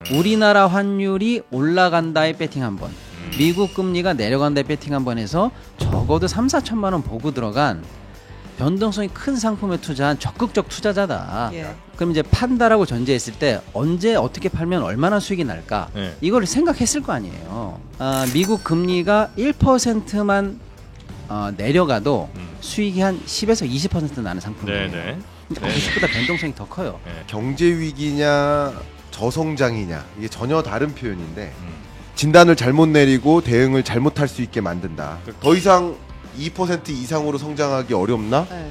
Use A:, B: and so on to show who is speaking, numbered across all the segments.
A: 우리나라 환율이 올라간다에 배팅 한 번, 미국 금리가 내려간다에 배팅 한 번 해서 적어도 3-4천만 원 보고 들어간 변동성이 큰 상품에 투자한 적극적 투자자다.
B: 예.
A: 그럼 이제 판다라고 전제했을 때 언제 어떻게 팔면 얼마나 수익이 날까?
C: 네.
A: 이걸 생각했을 거 아니에요. 미국 금리가 1%만 내려가도 수익이 한 10에서 20% 나는 상품이에요.
C: 네네.
A: 그러니까 주식보다 변동성이 더 커요.
C: 네.
D: 경제 위기냐 저성장이냐 이게 전혀 다른 표현인데 진단을 잘못 내리고 대응을 잘못할 수 있게 만든다. 더 이상 2% 이상으로 성장하기 어렵나?
B: 네.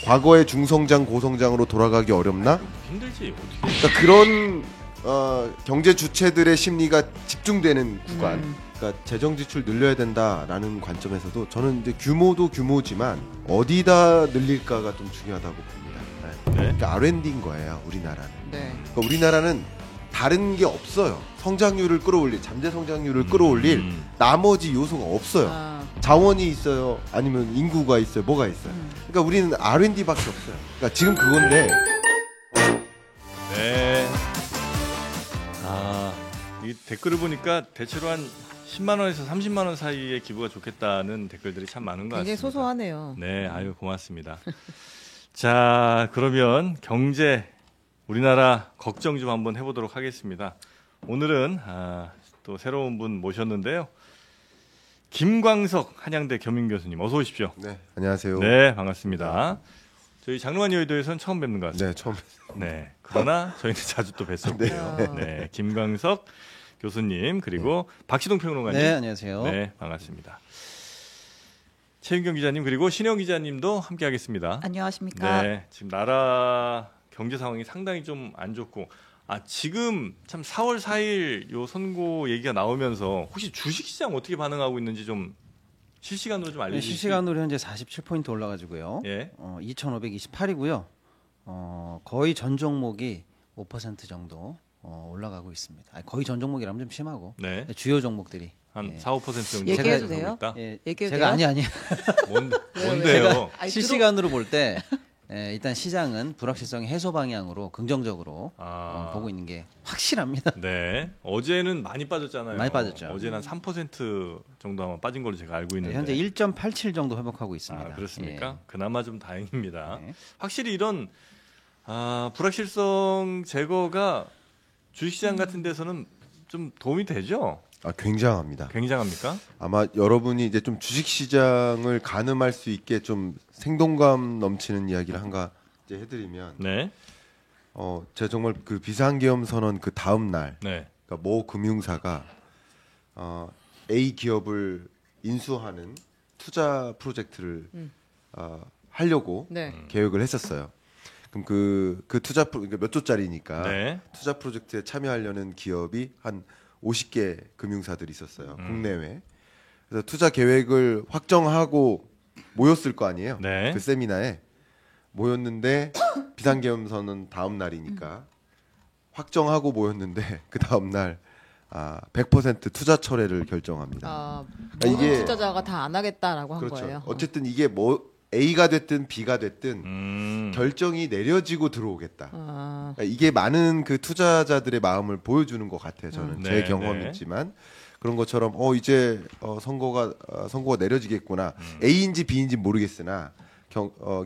D: 과거의 중성장 고성장으로 돌아가기 어렵나?
C: 힘들지 어떻게?
D: 그러니까 그런 경제 주체들의 심리가 집중되는 구간. 그러니까 재정 지출 늘려야 된다라는 관점에서도 저는 이제 규모도 규모지만 어디다 늘릴까가 좀 중요하다고 봅니다. 네. 그러니까 R&D인 거예요, 우리나라는.
B: 네.
D: 그러니까 우리나라는 다른 게 없어요. 성장률을 끌어올릴, 잠재 성장률을 끌어올릴 나머지 요소가 없어요. 자원이 있어요, 아니면 인구가 있어요, 뭐가 있어요. 그러니까 우리는 R&D밖에 없어요. 그러니까 지금 그건데.
C: 네. 이 댓글을 보니까 대체로 한 10만 원에서 30만 원 사이의 기부가 좋겠다는 댓글들이 참 많은 것 같습니다.
B: 굉장히 소소하네요.
C: 네, 아유 고맙습니다. 자, 그러면 경제 우리나라 걱정 좀 한번 해보도록 하겠습니다. 오늘은 또 새로운 분 모셨는데요. 김광석 한양대 겸임 교수님 어서 오십시오.
D: 네, 안녕하세요.
C: 네, 반갑습니다. 저희 장르만 여의도에서는 처음 뵙는 것 같습니다.
D: 네, 처음.
C: 네, 그러나 저희는 자주 또 뵀었고요. 네, 김광석 교수님 그리고 박시동 평론가님.
A: 네, 안녕하세요.
C: 네, 반갑습니다. 최윤경 기자님 그리고 신영 기자님도 함께하겠습니다.
B: 안녕하십니까.
C: 네, 지금 나라 경제 상황이 상당히 좀 안 좋고 지금 참 4월 4일 요 선고 얘기가 나오면서 혹시 주식시장 어떻게 반응하고 있는지 좀 실시간으로 좀 알려주시죠.
A: 실시간으로 현재 47포인트 올라가지고요.
C: 예.
A: 2,528이고요. 거의 전 종목이 5% 정도 올라가고 있습니다. 거의 전 종목이라면 좀 심하고
C: 네.
A: 주요 종목들이
C: 한
A: 예.
C: 4-5% 정도
B: 얘기해도
C: 올라가고
B: 돼요?
C: 있다.
A: 예,
B: 얘기해도
A: 제가
B: 돼요?
A: 아니
C: 뭔데요?
B: 아니,
A: 실시간으로 볼 때 일단 시장은 불확실성의 해소 방향으로 긍정적으로 보고 있는 게 확실합니다.
C: 네. 어제는 많이 빠졌잖아요.
A: 많이 빠졌죠.
C: 어제는 한 3% 정도 아마 빠진 걸로 제가 알고 있는데.
A: 현재 1.87 정도 회복하고 있습니다.
C: 그렇습니까?
A: 예.
C: 그나마 좀 다행입니다.
A: 네.
C: 확실히 이런 불확실성 제거가 주식시장 같은 데서는 좀 도움이 되죠?
D: 굉장합니다.
C: 굉장합니까?
D: 아마 여러분이 이제 좀 주식 시장을 가늠할 수 있게 좀 생동감 넘치는 이야기를 한가 이제 해드리면,
C: 네.
D: 제가 정말 그 비상계엄 선언 그 다음 날,
C: 네.
D: 그러니까 모 금융사가 A 기업을 인수하는 투자 프로젝트를 하려고
B: 네.
D: 계획을 했었어요. 그럼 그 투자 그러니까 몇 조짜리니까
C: 네.
D: 투자 프로젝트에 참여하려는 기업이 한 50개 금융사들이 있었어요. 국내외. 그래서 투자 계획을 확정하고 모였을 거 아니에요.
C: 네.
D: 그 세미나에 모였는데 비상계엄 선언 다음 날이니까 확정하고 모였는데 그 다음 날 100% 투자 철회를 결정합니다.
B: 모든
D: 이게-
B: 투자자가 다 안 하겠다라고 한
D: 그렇죠.
B: 거예요.
D: 어쨌든 이게 뭐 A가 됐든 B가 됐든 결정이 내려지고 들어오겠다. 그러니까 이게 많은 그 투자자들의 마음을 보여주는 것 같아요. 저는 제
C: 네,
D: 경험이지만 그런 것처럼 이제 선고가 내려지겠구나. A인지 B인지 모르겠으나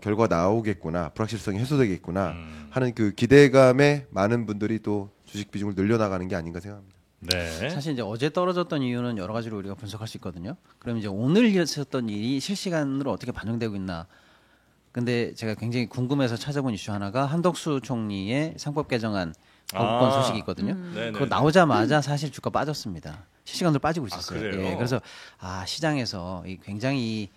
D: 결과 나오겠구나. 불확실성이 해소되겠구나 하는 그 기대감에 많은 분들이 또 주식 비중을 늘려나가는 게 아닌가 생각합니다.
C: 네.
A: 사실 이제 어제 떨어졌던 이유는 여러 가지로 우리가 분석할 수 있거든요. 그럼 이제 오늘 있었던 일이 실시간으로 어떻게 반영되고 있나. 근데 제가 굉장히 궁금해서 찾아본 이슈 하나가 한덕수 총리의 상법 개정안 거부권 소식이 있거든요.
C: 네네.
A: 그거 나오자마자 사실 주가 빠졌습니다. 실시간으로 빠지고 있었어요.
C: 그래요?
A: 예, 그래서 시장에서 굉장히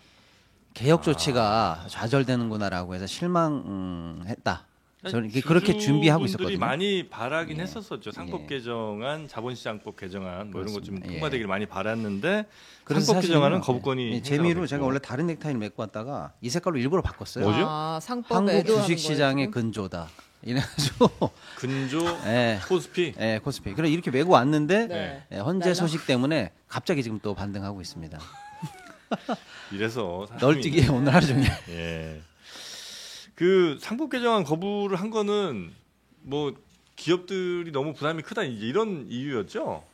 A: 개혁 조치가 좌절되는구나라고 해서 실망했다. 저는 그렇게 준비하고
C: 주주분들이
A: 있었거든요.
C: 많이 바라긴 했었었죠. 상법 개정안, 자본시장법 개정안 뭐 이런 것 좀
A: 그렇습니다.
C: 통과되기를 많이 바랐는데
A: 그래서
C: 상법
A: 사실은요,
C: 개정안은 거부권이
A: 재미로
C: 행사가
A: 제가
C: 됐고.
A: 원래 다른 넥타이를 메고 왔다가 이 색깔로 일부러 바꿨어요.
C: 뭐죠?
B: 상법
A: 한국
B: 애도하는
A: 주식시장의
B: 거예요,
A: 근조다. 이래가지고
C: 근조
A: 예,
C: 코스피.
A: 예, 코스피. 그래 이렇게 메고 왔는데
B: 네.
A: 헌재 소식 때문에 갑자기 지금 또 반등하고 있습니다.
C: 이래서 사람이-
A: 널뛰기에 오늘 하루 종일.
C: 예. 그 상법 개정안 거부를 한 거는 뭐 기업들이 너무 부담이 크다 이제 이런 이유였죠.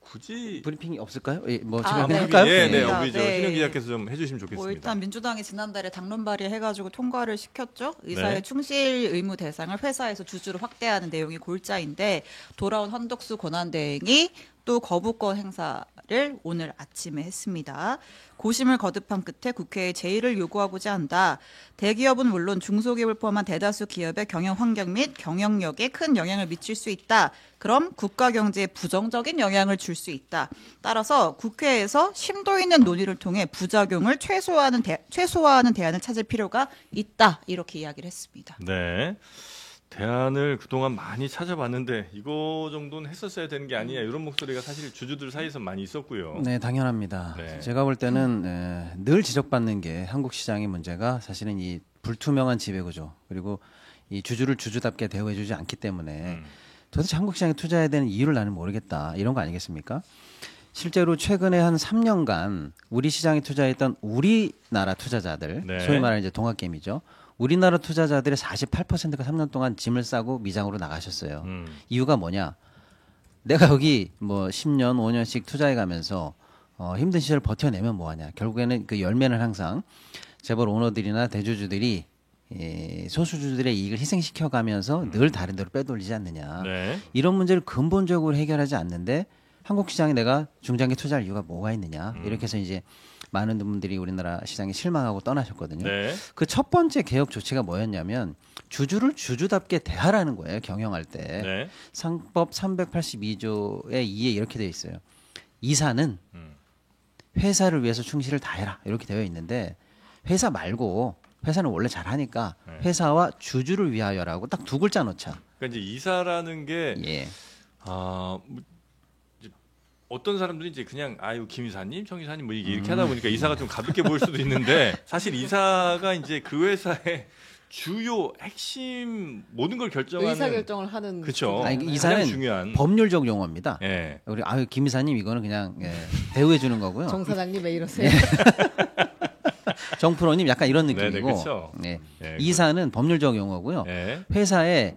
C: 굳이
A: 브리핑이 없을까요? 예, 뭐
B: 아,
A: 제가
B: 네.
A: 할까요?
C: 네, 네,
B: 네.
C: 어비죠.
B: 네.
C: 신영 기자께서 좀 해주시면
E: 뭐
C: 좋겠습니다.
E: 일단 민주당이 지난달에 당론 발의해가지고 통과를 시켰죠. 의사의
C: 네.
E: 충실 의무 대상을 회사에서 주주로 확대하는 내용이 골자인데 돌아온 한덕수 권한대행이 또 거부권 행사를 오늘 아침에 했습니다. 고심을 거듭한 끝에 국회에 제의를 요구하고자 한다. 대기업은 물론 중소기업을 포함한 대다수 기업의 경영 환경 및 경영력에 큰 영향을 미칠 수 있다. 그럼 국가 경제에 부정적인 영향을 줄 수 있다. 따라서 국회에서 심도 있는 논의를 통해 부작용을 최소화하는 대안을 찾을 필요가 있다. 이렇게 이야기를 했습니다.
C: 네. 대안을 그동안 많이 찾아봤는데 이거 정도는 했었어야 되는 게 아니냐 이런 목소리가 사실 주주들 사이에서 많이 있었고요.
A: 네, 당연합니다.
C: 네.
A: 제가 볼 때는 늘 지적받는 게 한국 시장의 문제가 사실은 이 불투명한 지배구조 그리고 이 주주를 주주답게 대우해주지 않기 때문에 도대체 한국 시장에 투자해야 되는 이유를 나는 모르겠다 이런 거 아니겠습니까? 실제로 최근에 한 3년간 우리 시장에 투자했던 우리나라 투자자들,
C: 네.
A: 소위 말하는 이제 동학개미죠. 우리나라 투자자들의 48%가 3년 동안 짐을 싸고 미장으로 나가셨어요. 이유가 뭐냐? 내가 여기 뭐 10년, 5년씩 투자해 가면서 힘든 시절 버텨내면 뭐하냐? 결국에는 그 열매는 항상 재벌 오너들이나 대주주들이 소수주들의 이익을 희생시켜 가면서 늘 다른 데로 빼돌리지 않느냐.
C: 네.
A: 이런 문제를 근본적으로 해결하지 않는데 한국 시장에 내가 중장기 투자할 이유가 뭐가 있느냐. 이렇게 해서 이제 많은 분들이 우리나라 시장에 실망하고 떠나셨거든요.
C: 네.
A: 그 첫 번째 개혁 조치가 뭐였냐면 주주를 주주답게 대하라는 거예요. 경영할 때.
C: 네.
A: 상법 382조의 2에 이렇게 되어 있어요. 이사는 회사를 위해서 충실을 다해라. 이렇게 되어 있는데 회사 말고 회사는 원래 잘하니까
C: 네.
A: 회사와 주주를 위하여라고 딱 두 글자 넣자.
C: 그러니까 이제 이사라는 게
A: 예.
C: 이제 어떤 사람들이 이제 그냥 아유 김 이사님, 정 이사님 뭐 이렇게 하다 보니까 이사가 좀 가볍게 보일 수도 있는데 사실 이사가 이제 그 회사의 주요 핵심 모든 걸 결정하는
B: 의사 결정을 하는
C: 그렇죠.
A: 아니,
C: 가장
A: 이사는
C: 중요한
A: 법률적 용어입니다.
C: 예.
A: 우리 김 이사님 이거는 그냥 대우해 주는 거고요.
B: 정 사장님 왜 이러세요?
A: 정프로님 약간 이런
C: 네네,
A: 느낌이고
C: 그쵸.
A: 네.
C: 예,
A: 이사는 법률적 용어고요.
C: 예.
A: 회사에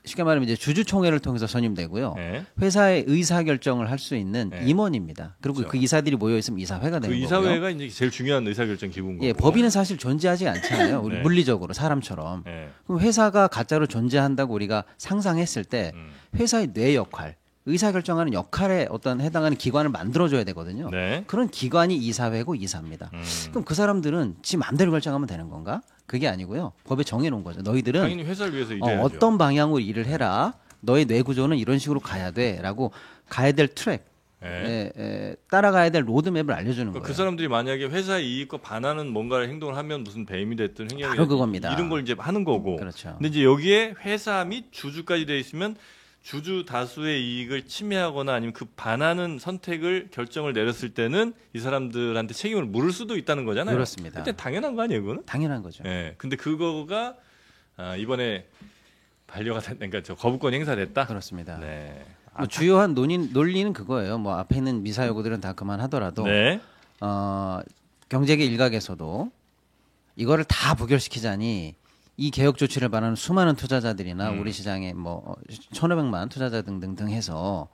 A: 쉽게 말하면 이제 주주총회를 통해서 선임되고요.
C: 예.
A: 회사의 의사 결정을 할 수 있는
C: 네.
A: 임원입니다. 그리고
C: 그렇죠.
A: 그 이사들이 모여 있으면 이사회가
C: 그
A: 되는 거고요.
C: 이사회가 이제 제일 중요한 의사결정 기구인 거고.
A: 예, 법인은 사실 존재하지 않잖아요. 우리
C: 네.
A: 물리적으로 사람처럼.
C: 예.
A: 그럼 회사가 가짜로 존재한다고 우리가 상상했을 때 회사의 뇌 역할, 의사 결정하는 역할에 어떤 해당하는 기관을 만들어줘야 되거든요.
C: 네.
A: 그런 기관이 이사회고 이사입니다. 그럼 그 사람들은 지 마음대로 결정하면 되는 건가? 그게 아니고요. 법에 정해놓은 거죠. 너희들은
C: 당연히 회사를 위해서 일해야죠.
A: 어떤 방향으로 일을 해라. 너의 뇌 구조는 이런 식으로 가야 돼라고 가야 될 트랙,
C: 예.
A: 따라가야 될 로드맵을 알려주는 거예요.
C: 그 사람들이 만약에 회사의 이익과 반하는 뭔가를 행동을 하면 무슨 배임이 됐든 행위가
A: 바로 그겁니다.
C: 이런 걸 이제 하는 거고.
A: 그렇죠.
C: 근데 이제 여기에 회사 및 주주까지 돼 있으면 주주 다수의 이익을 침해하거나 아니면 그 반하는 선택을 결정을 내렸을 때는 이 사람들한테 책임을 물을 수도 있다는 거잖아요.
A: 그렇습니다.
C: 그때 당연한 거 아니에요, 그거는?
A: 당연한 거죠.
C: 예. 근데 그거가 이번에 반려가 됐, 그러니까 저 거부권 행사됐다.
A: 그렇습니다.
C: 네.
A: 뭐 주요한 논리는 그거예요. 뭐 앞에 있는 미사 여구들은 다 그만하더라도
C: 네.
A: 경제계 일각에서도 이거를 다 부결시키자니 이 개혁 조치를 바라는 수많은 투자자들이나 우리 시장에 뭐 1,500만 투자자 등등등 해서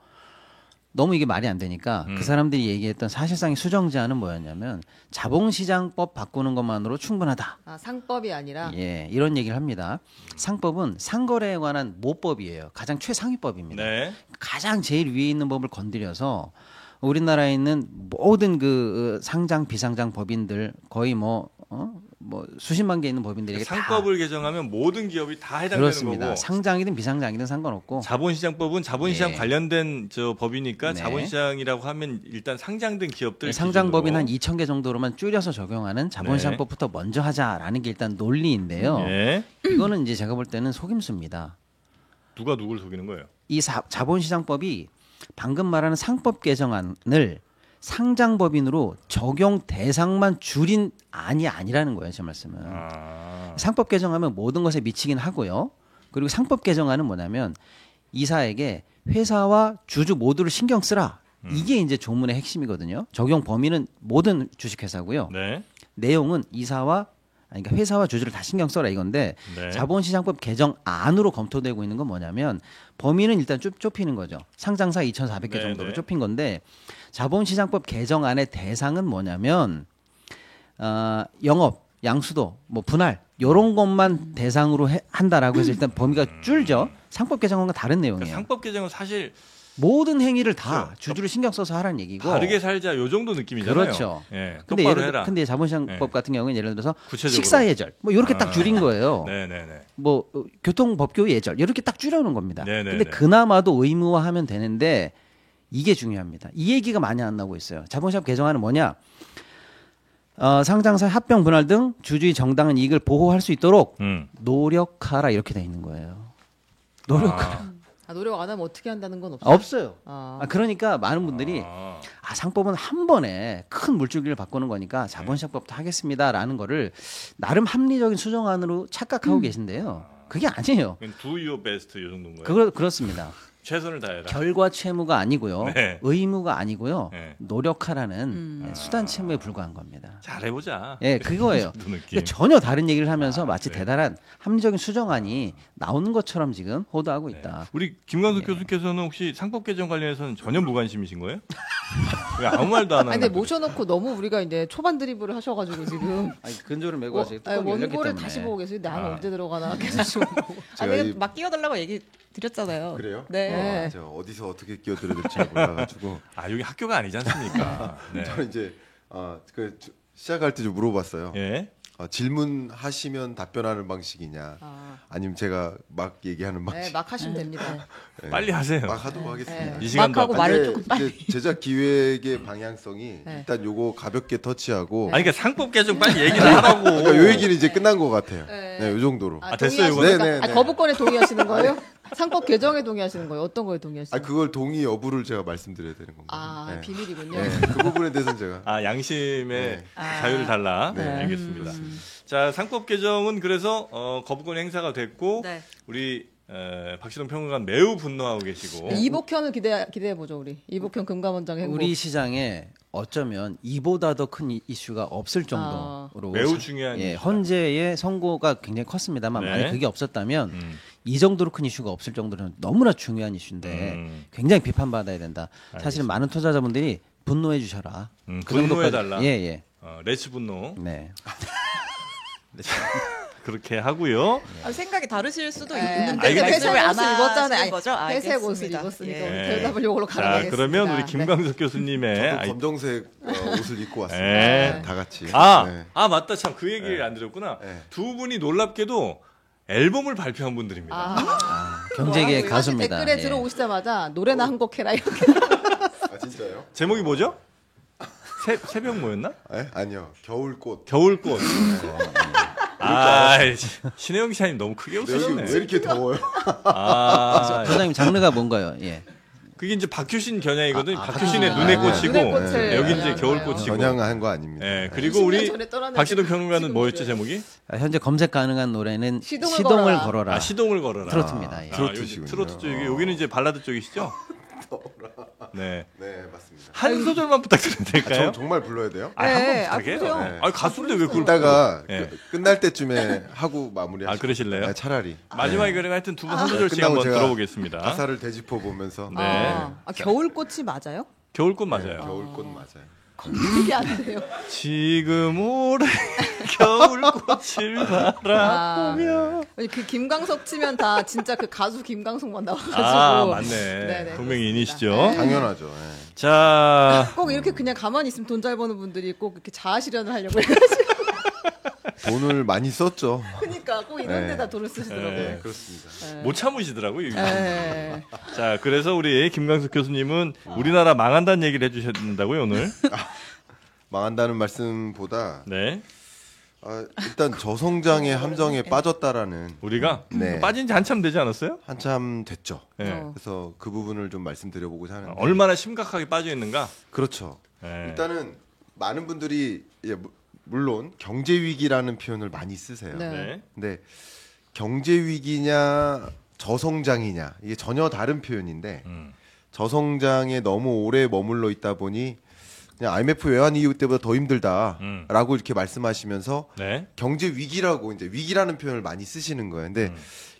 A: 너무 이게 말이 안 되니까 그 사람들이 얘기했던 사실상의 수정 제안은 뭐였냐면 자본시장법 바꾸는 것만으로 충분하다.
B: 아, 상법이 아니라
A: 예, 이런 얘기를 합니다. 상법은 상거래에 관한 모법이에요. 가장 최상위법입니다.
C: 네.
A: 가장 제일 위에 있는 법을 건드려서 우리나라에 있는 모든 그 상장 비상장 법인들 거의 뭐 수십만 개 있는 법인들에게
C: 상법을 개정하면 모든 기업이 다
A: 다
C: 해당되는
A: 그렇습니다.
C: 거고.
A: 상장이든 비상장이든 상관없고
C: 자본시장법은 자본시장
A: 네.
C: 관련된 저 법이니까
A: 네.
C: 자본시장이라고 하면 일단 상장된 기업들
A: 상장법인 한
C: 기준으로.
A: 2,000개 정도로만 줄여서 적용하는 자본시장법부터 먼저 하자라는 게 일단 논리인데요.
C: 예.
A: 이거는 이제 제가 볼 때는 속임수입니다.
C: 누가 누구를 속이는 거예요?
A: 이 자본시장법이 방금 말하는 상법 개정안을 상장법인으로 적용 대상만 줄인 안이 아니라는 거예요, 제 말씀은. 상법 개정하면 모든 것에 미치긴 하고요. 그리고 상법 개정안은 뭐냐면 이사에게 회사와 주주 모두를 신경 쓰라. 이게 이제 조문의 핵심이거든요. 적용 범위는 모든 주식회사고요.
C: 네.
A: 내용은 이사와 그러니까 회사와 주주를 다 신경 써라 이건데
C: 네.
A: 자본시장법 개정 안으로 검토되고 있는 건 뭐냐면 범위는 일단 좁히는 거죠. 상장사 2,400개
C: 네,
A: 정도로
C: 네.
A: 좁힌 건데 자본시장법 개정안의 대상은 뭐냐면 영업, 양수도, 뭐 분할 이런 것만 대상으로 한다라고 해서 일단 범위가 줄죠. 상법 개정안과 다른
C: 그러니까
A: 내용이에요.
C: 상법 개정은 사실
A: 모든 행위를 다
C: 그렇죠.
A: 주주를 신경 써서 하라는 얘기고.
C: 다르게 살자 요 정도 느낌이잖아요.
A: 그렇죠.
C: 예,
A: 근데
C: 똑바로 해라.
A: 근데 자본시장법 같은 경우는 예를 들어서
C: 구체적으로.
A: 식사 예절 뭐 이렇게 딱 줄인 거예요.
C: 네네네.
A: 뭐 교통법규 예절 이렇게 딱 줄여놓은 겁니다.
C: 네네네.
A: 근데 그나마도 의무화하면 되는데 이게 중요합니다. 이 얘기가 많이 안 나오고 있어요. 자본시장 개정안은 뭐냐? 상장사 합병 분할 등 주주의 정당한 이익을 보호할 수 있도록 노력하라 이렇게 돼 있는 거예요. 노력하라.
B: 노력 안 하면 어떻게 한다는 건 없어요.
A: 없어요. 그러니까 많은 분들이 상법은 한 번에 큰 물줄기를 바꾸는 거니까 자본시장법도 하겠습니다라는 거를 나름 합리적인 수정안으로 착각하고 계신데요. 그게 아니에요.
C: Do your best 요 정도인 거예요.
A: 그렇습니다.
C: 최선을 다해라.
A: 결과 채무가 아니고요.
C: 네.
A: 의무가 아니고요.
C: 네.
A: 노력하라는 수단 채무에 불과한 겁니다.
C: 잘해보자.
A: 예, 그거예요.
C: 그 느낌.
A: 그러니까 전혀 다른 얘기를 하면서 마치
C: 네.
A: 대단한 합리적인 수정안이 나오는 것처럼 지금 호도하고 있다.
C: 우리 김광석 교수께서는 혹시 상법 개정 관련해서는 전혀 무관심이신 거예요? 왜 아무 말도 안 하는?
B: 아니 근데 모셔놓고 너무 우리가 이제 초반 드립을 하셔가지고 지금
A: 아니, 근조를 메고 와서
B: 원고를 다시 보고 계세요. 나는 언제 들어가나 계속 지금.
D: 제가
E: 내가
D: 이-
E: 막 끼워달라고 얘기 드렸잖아요.
D: 그래요?
E: 네.
D: 제가 어디서 어떻게 끼어들어야 될지 잘 몰라가지고
C: 아 여기 학교가 아니지 않습니까? 네.
D: 저는 이제 시작할 때 좀 물어봤어요.
C: 예.
D: 질문하시면 답변하는 방식이냐, 아니면 제가 막 얘기하는 방식.
B: 네, 막 하시면 됩니다.
D: 네.
C: 빨리 하세요.
D: 막 하도록 하겠습니다.
C: 이 시간도
E: 막 하고
C: 아까-
E: 말을
D: 근데
E: 조금 빨리.
D: 이제 제작 기획의 방향성이
B: 네.
D: 일단 요거 가볍게 터치하고
C: 아니 그러니까 상법 개정 빨리 얘기를 하라고.
D: 그러니까 요 얘기는 이제 끝난 것 같아요.
B: 네.
D: 네, 요 정도로.
C: 됐어요,
B: 동의하십니까?
D: 이거는? 네, 네, 네.
B: 거부권에 동의하시는 거예요? 상법 개정에 동의하시는 거예요? 어떤 거에 동의하시는 거예요?
D: 그걸 동의 여부를 제가 말씀드려야 되는 건가요? 네.
B: 비밀이군요.
D: 네, 그 부분에 대해서는 제가
C: 아 양심의
D: 네.
C: 자유를 달라.
D: 네.
C: 알겠습니다. 자 상법 개정은 그래서 거부권 행사가 됐고
E: 네.
C: 우리 박시동 평론가는 매우 분노하고 계시고
B: 이복현을 기대해 보죠 우리 이복현 금감원장 행보.
A: 우리 시장에 어쩌면 이보다 더 큰 이슈가 없을 정도로
C: 매우 중요한
A: 예,
C: 이슈다.
A: 헌재의 선고가 굉장히 컸습니다만
C: 네.
A: 만약 그게 없었다면 이 정도로 큰 이슈가 없을 정도로 너무나 중요한 이슈인데 굉장히 비판받아야 된다. 사실은 많은 투자자분들이 분노해 주셔라.
C: 분노해달라.
A: 예, 예.
C: 레츠 분노
A: 네.
C: 그렇게 하고요.
E: 생각이 다르실 수도
B: 네.
E: 있는데
C: 알겠습니다.
B: 회색
E: 왜안
B: 옷을 입었잖아요.
E: 하시는 거죠?
B: 회색 옷을
E: 알겠습니다.
B: 입었으니까
E: 예.
B: 우리 대답을 요걸로
C: 자
B: 가능하겠습니다.
C: 그러면 우리 김광석 교수님의
D: 저도
C: 아이-
D: 검정색 옷을 입고 왔습니다.
C: 네.
D: 네, 다 같이.
C: 아,
D: 네.
C: 아 맞다 참 그 얘기를 안 드렸구나.
D: 네.
C: 두 분이 놀랍게도 앨범을 발표한 분들입니다.
A: 경제계
B: 사실
A: 가수입니다.
B: 댓글에
A: 예.
B: 들어오시자마자 노래나 한 곡 해라 이렇게.
D: 아 진짜요?
C: 제목이 뭐죠? 새벽 뭐였나?
D: 아니요. 겨울꽃.
C: 겨울꽃. 아, 신혜영 기자님 너무 크게
D: 근데 여기 왜
C: 웃으시네.
D: 이렇게 더워요?
C: 아,
A: 소장님 장르가 뭔가요? 예.
C: 그게 이제 박효신 겨냥이거든요. 박효신의 눈에
D: 네.
C: 꽂히고
B: 눈에 꽂힐
C: 여기 이제
B: 겨냥이에요.
C: 겨울꽃이고.
D: 전향한 거 아닙니다.
C: 예, 그리고
B: 20년
C: 우리
B: 전에 떠나는
C: 박시동
B: 지금
C: 평론가는 뭐였죠
B: 지금
C: 제목이?
A: 현재 검색 가능한 노래는
B: 시동을
A: 시동을
B: 걸어라.
A: 걸어라.
C: 아 시동을 걸어라.
A: 트로트입니다. 예.
D: 트로트시군요.
C: 트로트 쪽이 여기는 이제 발라드 쪽이시죠? 네.
D: 네 맞습니다.
C: 한 소절만 부탁드려도 될까요?
D: 정말 불러야 돼요?
C: 아,
B: 네,
C: 한번 부탁해요.
B: 부르세요.
C: 네. 아, 가수인데 왜 그걸
D: 이따가
C: 예.
D: 끝날 때쯤에 하고 마무리하시죠.
C: 아, 그러실래요?
D: 네, 차라리.
C: 마지막에 그러면 하여튼 두 분 한 소절씩
D: 끝나고
C: 한번
D: 제가
C: 들어보겠습니다.
D: 가사를 되짚어 보면서
C: 네.
B: 겨울꽃이 맞아요?
C: 겨울꽃 맞아요.
D: 겨울꽃 맞아요.
B: 검색이 안 돼요.
C: 지금 올해 겨울꽃을 바라보며.
B: 그 김광석 치면 다 진짜 그 가수 김광석만 나와가지고.
C: 아 맞네.
B: 네네,
C: 분명히
B: 그렇습니다.
C: 인이시죠.
B: 네.
D: 당연하죠. 예.
C: 자
B: 꼭 이렇게 그냥 가만히 있으면 돈 잘 버는 분들이 꼭 이렇게 자아실현을 하려고 해가지고.
D: 돈을 많이 썼죠.
B: 그러니까 꼭 이런
D: 네.
B: 데다 돈을 쓰시더라고요.
C: 네.
D: 그렇습니다.
C: 못 참으시더라고요. 이거.
B: 네.
C: 자 그래서 우리 김광석 교수님은 우리나라 망한다는 얘기를 해주신다고요 오늘.
D: 망한다는 말씀보다
C: 네.
D: 일단 저성장의 함정에 빠졌다라는
C: 우리가
D: 네.
C: 빠진 지 한참 되지 않았어요?
D: 한참 됐죠.
C: 네.
D: 그래서 그 부분을 좀 말씀드려보고자 하는데
C: 얼마나 심각하게 빠져 있는가?
D: 그렇죠.
C: 네.
D: 일단은 많은 분들이 물론 경제 위기라는 표현을 많이 쓰세요.
B: 네.
C: 네.
D: 근데 경제 위기냐 저성장이냐 이게 전혀 다른 표현인데 저성장에 너무 오래 머물러 있다 보니 그냥 IMF 외환 이후 때보다 더 힘들다라고 이렇게 말씀하시면서
C: 네.
D: 경제 위기라고 이제 위기라는 표현을 많이 쓰시는 거예요. 근데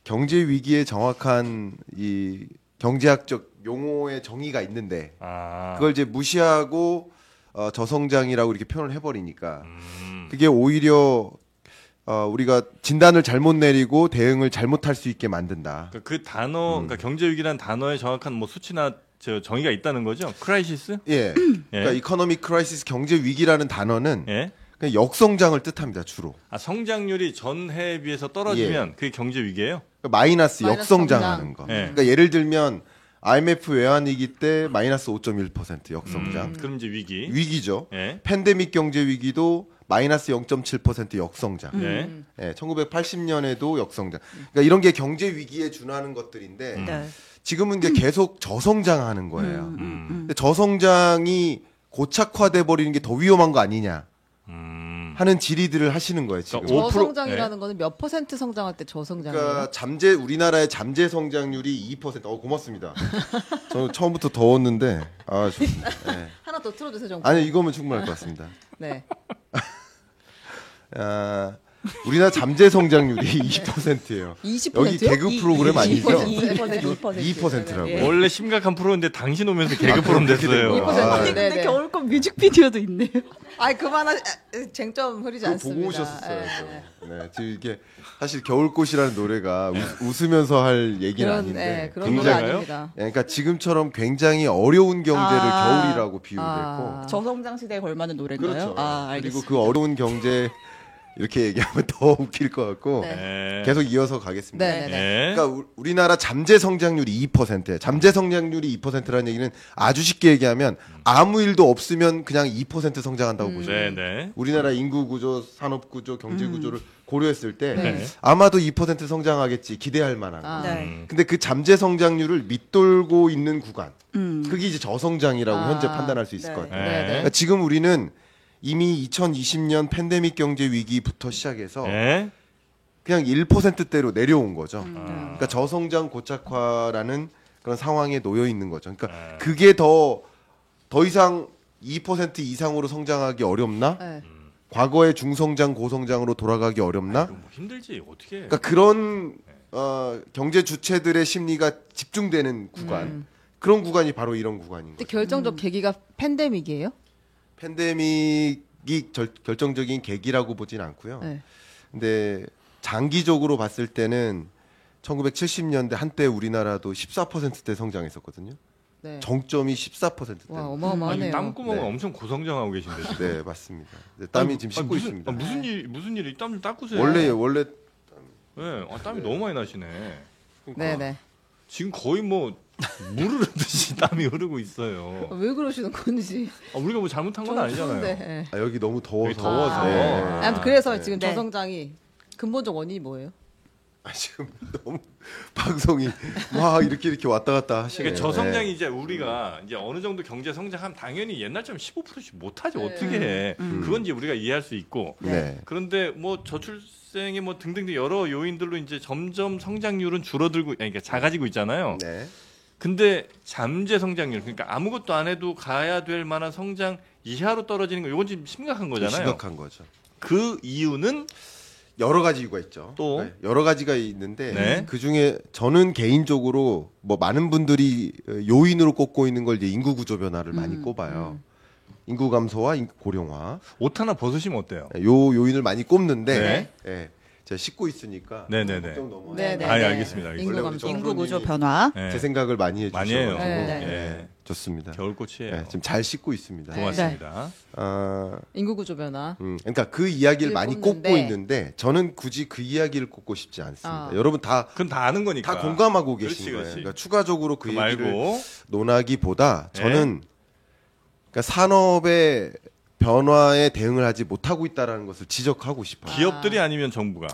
D: 경제 위기의 정확한 이 경제학적 용어의 정의가 있는데
C: 아.
D: 그걸 이제 무시하고 저성장이라고 이렇게 표현을 해버리니까 그게 오히려 우리가 진단을 잘못 내리고 대응을 잘못할 수 있게 만든다.
C: 그 단어, 그러니까 경제 위기라는 단어에 정확한 뭐 수치나 저 정의가 있다는 거죠? 크라이시스?
D: 예. 그러니까 이코노믹 크라이시스 경제 위기라는 단어는
C: 예.
D: 그냥 역성장을 뜻합니다 주로.
C: 아, 성장률이 전해에 비해서 떨어지면 그게 경제 위기예요?
D: 그러니까 마이너스 역성장하는
B: 성장.
D: 거.
C: 예.
D: 그러니까 예를 들면 IMF 외환 위기 때 마이너스 5.1% 역성장.
C: 그럼 이제 위기.
D: 위기죠.
C: 예.
D: 팬데믹 경제 위기도 마이너스 0.7% 역성장.
C: 네.
D: 예, 1980년에도 역성장. 그러니까 이런 게 경제 위기에 준하는 것들인데
E: 네.
D: 지금은 이게 계속 저성장하는 거예요. 근데 저성장이 고착화돼 버리는 게 더 위험한 거 아니냐 하는 질의들을 하시는 거예요 지금.
C: 그러니까 5%,
B: 저성장이라는 거는 몇 퍼센트 성장할 때 저성장이에요?
D: 그러니까 우리나라의 잠재 성장률이 2%. 고맙습니다. 저는 처음부터 더웠는데 좋습니다. 예.
B: 하나 더 틀어주세요, 정부.
D: 아니 이거면 충분할 것 같습니다.
B: 네.
D: 우리나라 잠재 성장률이 2%예요.
B: 20%요?
D: 여기 개그 프로그램 아니죠?
B: 2%.
D: 예.
C: 원래 심각한 프로인데 당신 오면서 개그 프로그램 됐어요.
B: 2%.
D: 아,
E: 아니 근데
B: 네네.
E: 겨울꽃 뮤직비디오도 있네요.
B: 아이 그만하 쟁점 흐리지
D: 그거
B: 않습니다.
D: 보고 오셨었어요.
B: 예.
D: 네, 지금 이게 사실 겨울꽃이라는 노래가 웃으면서 할 얘기는
B: 그런
D: 아닌데
B: 그런 노래
C: 굉장히
B: 아닙니다.
D: 그러니까 지금처럼 굉장히 어려운 경제를
E: 아.
D: 겨울이라고 비유를
B: 아.
D: 했고
E: 저성장 시대에 걸맞는 노래인가요?
D: 그렇죠.
E: 아,
D: 그리고
E: 알겠습니다.
D: 그 어려운 경제 이렇게 얘기하면 더 웃길 것 같고
B: 네.
C: 네.
D: 계속 이어서 가겠습니다.
B: 네네네.
C: 네.
D: 그러니까 우리나라 잠재 성장률이 2%예요. 잠재 성장률이 2%라는 얘기는 아주 쉽게 얘기하면 아무 일도 없으면 그냥 2% 성장한다고 보시면 돼요.
C: 네.
D: 우리나라 인구 구조, 산업 구조, 경제 구조를 고려했을 때
B: 네.
D: 아마도 2% 성장하겠지 기대할 만한 거.
B: 아.
E: 네.
D: 근데 그 잠재 성장률을 밑돌고 있는 구간,
E: 음.
D: 그게 이제 저성장이라고
B: 아.
D: 현재 판단할 수 있을
E: 네.
D: 것 같아요.
C: 네.
D: 그러니까 지금 우리는 이미 2020년 팬데믹 경제 위기부터 시작해서
C: 네.
D: 그냥 1%대로 내려온 거죠.
C: 아.
D: 그러니까 저성장 고착화라는 그런 상황에 놓여 있는 거죠. 그러니까
C: 아.
D: 그게 더 이상 2% 이상으로 성장하기 어렵나?
B: 네.
D: 과거의 중성장 고성장으로 돌아가기 어렵나?
C: 뭐 힘들지 어떻게?
D: 그러니까 그런 경제 주체들의 심리가 집중되는 구간, 그런 구간이 바로 이런 구간인
B: 근데
D: 거죠.
B: 결정적 계기가 팬데믹이에요?
D: 팬데믹이 결정적인 계기라고 보진 않고요.
B: 네.
D: 근데 장기적으로 봤을 때는 1970년대 한때 우리나라도 14%대 성장했었거든요.
B: 네.
D: 정점이 14%대.
B: 와
C: 아니,
B: 어마어마하네요.
C: 땀구멍을
D: 네.
C: 엄청 고성장하고 계신데. 지금.
D: 네, 맞습니다. 네, 땀이 지금 씻고
C: 무슨,
D: 있습니다.
C: 무슨 일이 땀 좀 닦으세요.
D: 원래
C: 네. 땀이 너무 많이 나시네.
B: 네네.
C: 지금 거의 뭐 물 흐르듯이 땀이 흐르고 있어요.
B: 왜 그러시는 건지.
C: 우리가 뭐 잘못한 건 아니잖아요.
B: 네.
D: 여기 너무 더워서.
C: 여기 더워서.
D: 네.
B: 아무튼 그래서
D: 네.
B: 지금
E: 네.
B: 저성장이 근본적 원인이 뭐예요?
D: 지금 너무 방송이 와 이렇게 왔다 갔다 하시네.
C: 그러니까 저성장이 이제 우리가 이제 어느 정도 경제 성장하면 당연히 옛날처럼 15%씩 못하지
B: 네.
C: 어떻게 해? 그건 이제 우리가 이해할 수 있고.
D: 네.
C: 그런데 뭐 저출생이 뭐 등등 여러 요인들로 이제 점점 성장률은 줄어들고, 아니, 그러니까 작아지고 있잖아요.
D: 네.
C: 근데 잠재 성장률, 그러니까 아무것도 안 해도 가야 될 만한 성장 이하로 떨어지는 거, 이건 지금 심각한 거잖아요.
D: 심각한 거죠.
C: 그 이유는
D: 여러 가지 이유가 있죠.
C: 또?
D: 네, 여러 가지가 있는데
C: 네.
D: 그 중에 저는 개인적으로 뭐 많은 분들이 요인으로 꼽고 있는 걸 이제 인구 구조 변화를 많이 꼽아요. 인구 감소와 고령화
C: 옷 하나 벗으시면 어때요?
D: 요 요인을 많이 꼽는데
C: 네.
D: 예, 제가 씻고 있으니까
C: 네네네.
D: 걱정 너무 하지
B: 네네.
C: 아니, 알겠습니다, 알겠습니다.
B: 인구
D: 원래
B: 감소.
D: 우리
E: 인구 구조
D: 정부님이
E: 변화.
C: 네.
D: 제 생각을 많이 해주셔서
C: 많이 해요.
B: 네.
D: 좋습니다.
C: 겨울꽃이에요.
D: 네, 지금 잘 씻고 있습니다.
C: 고맙습니다.
B: 인구 구조 변화.
D: 그러니까 그 이야기를 많이
B: 꼽는데.
D: 꼽고 있는데 저는 굳이 그 이야기를 꼽고 싶지 않습니다.
B: 아.
D: 여러분 다
C: 그건 다 아는 거니까.
D: 공감하고
C: 그렇지,
D: 계신 거예요.
C: 그렇지.
D: 그러니까 추가적으로 그 얘기를
C: 말고
D: 논하기보다
C: 네.
D: 저는 그러니까 산업의 변화에 대응을 하지 못하고 있다라는 것을 지적하고 싶어요.
C: 기업들이 아니면 정부가.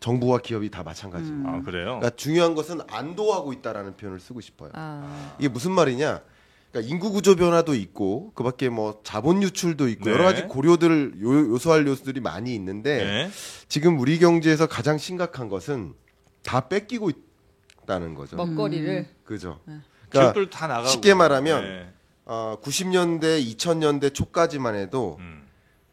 D: 정부와 기업이 다 마찬가지입니다.
C: 아, 그래요?
D: 그러니까 중요한 것은 안도하고 있다라는 표현을 쓰고 싶어요.
B: 아.
D: 이게 무슨 말이냐? 그러니까 인구 구조 변화도 있고 그밖에 뭐 자본 유출도 있고
C: 네.
D: 여러 가지 고려들을 요소할 요소들이 많이 있는데
C: 네.
D: 지금 우리 경제에서 가장 심각한 것은 다 뺏기고 있다는 거죠.
B: 먹거리를
D: 그죠?
C: 기업들
D: 그러니까
C: 다 나가고.
D: 쉽게 말하면
C: 네.
D: 90년대, 2000년대 초까지만 해도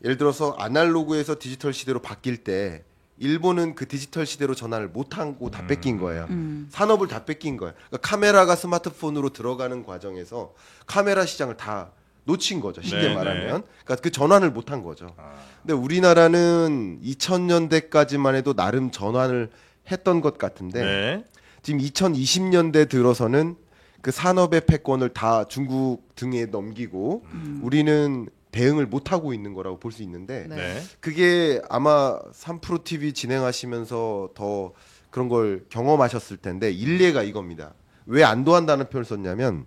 D: 예를 들어서 아날로그에서 디지털 시대로 바뀔 때 일본은 그 디지털 시대로 전환을 못하고 다 뺏긴 거예요. 산업을 다 뺏긴 거예요. 그러니까 카메라가 스마트폰으로 들어가는 과정에서 카메라 시장을 다 놓친 거죠. 쉽게
C: 네,
D: 말하면. 그러니까 그 전환을 못한 거죠. 근데 우리나라는 2000년대까지만 해도 나름 전환을 했던 것 같은데
C: 네.
D: 지금 2020년대 들어서는 그 산업의 패권을 다 중국 등에 넘기고 우리는 대응을 못 하고 있는 거라고 볼 수 있는데
B: 네.
C: 네.
D: 그게 아마 3프로 TV 진행하시면서 더 그런 걸 경험하셨을 텐데 일례가 이겁니다. 왜 안도한다는 표현을 썼냐면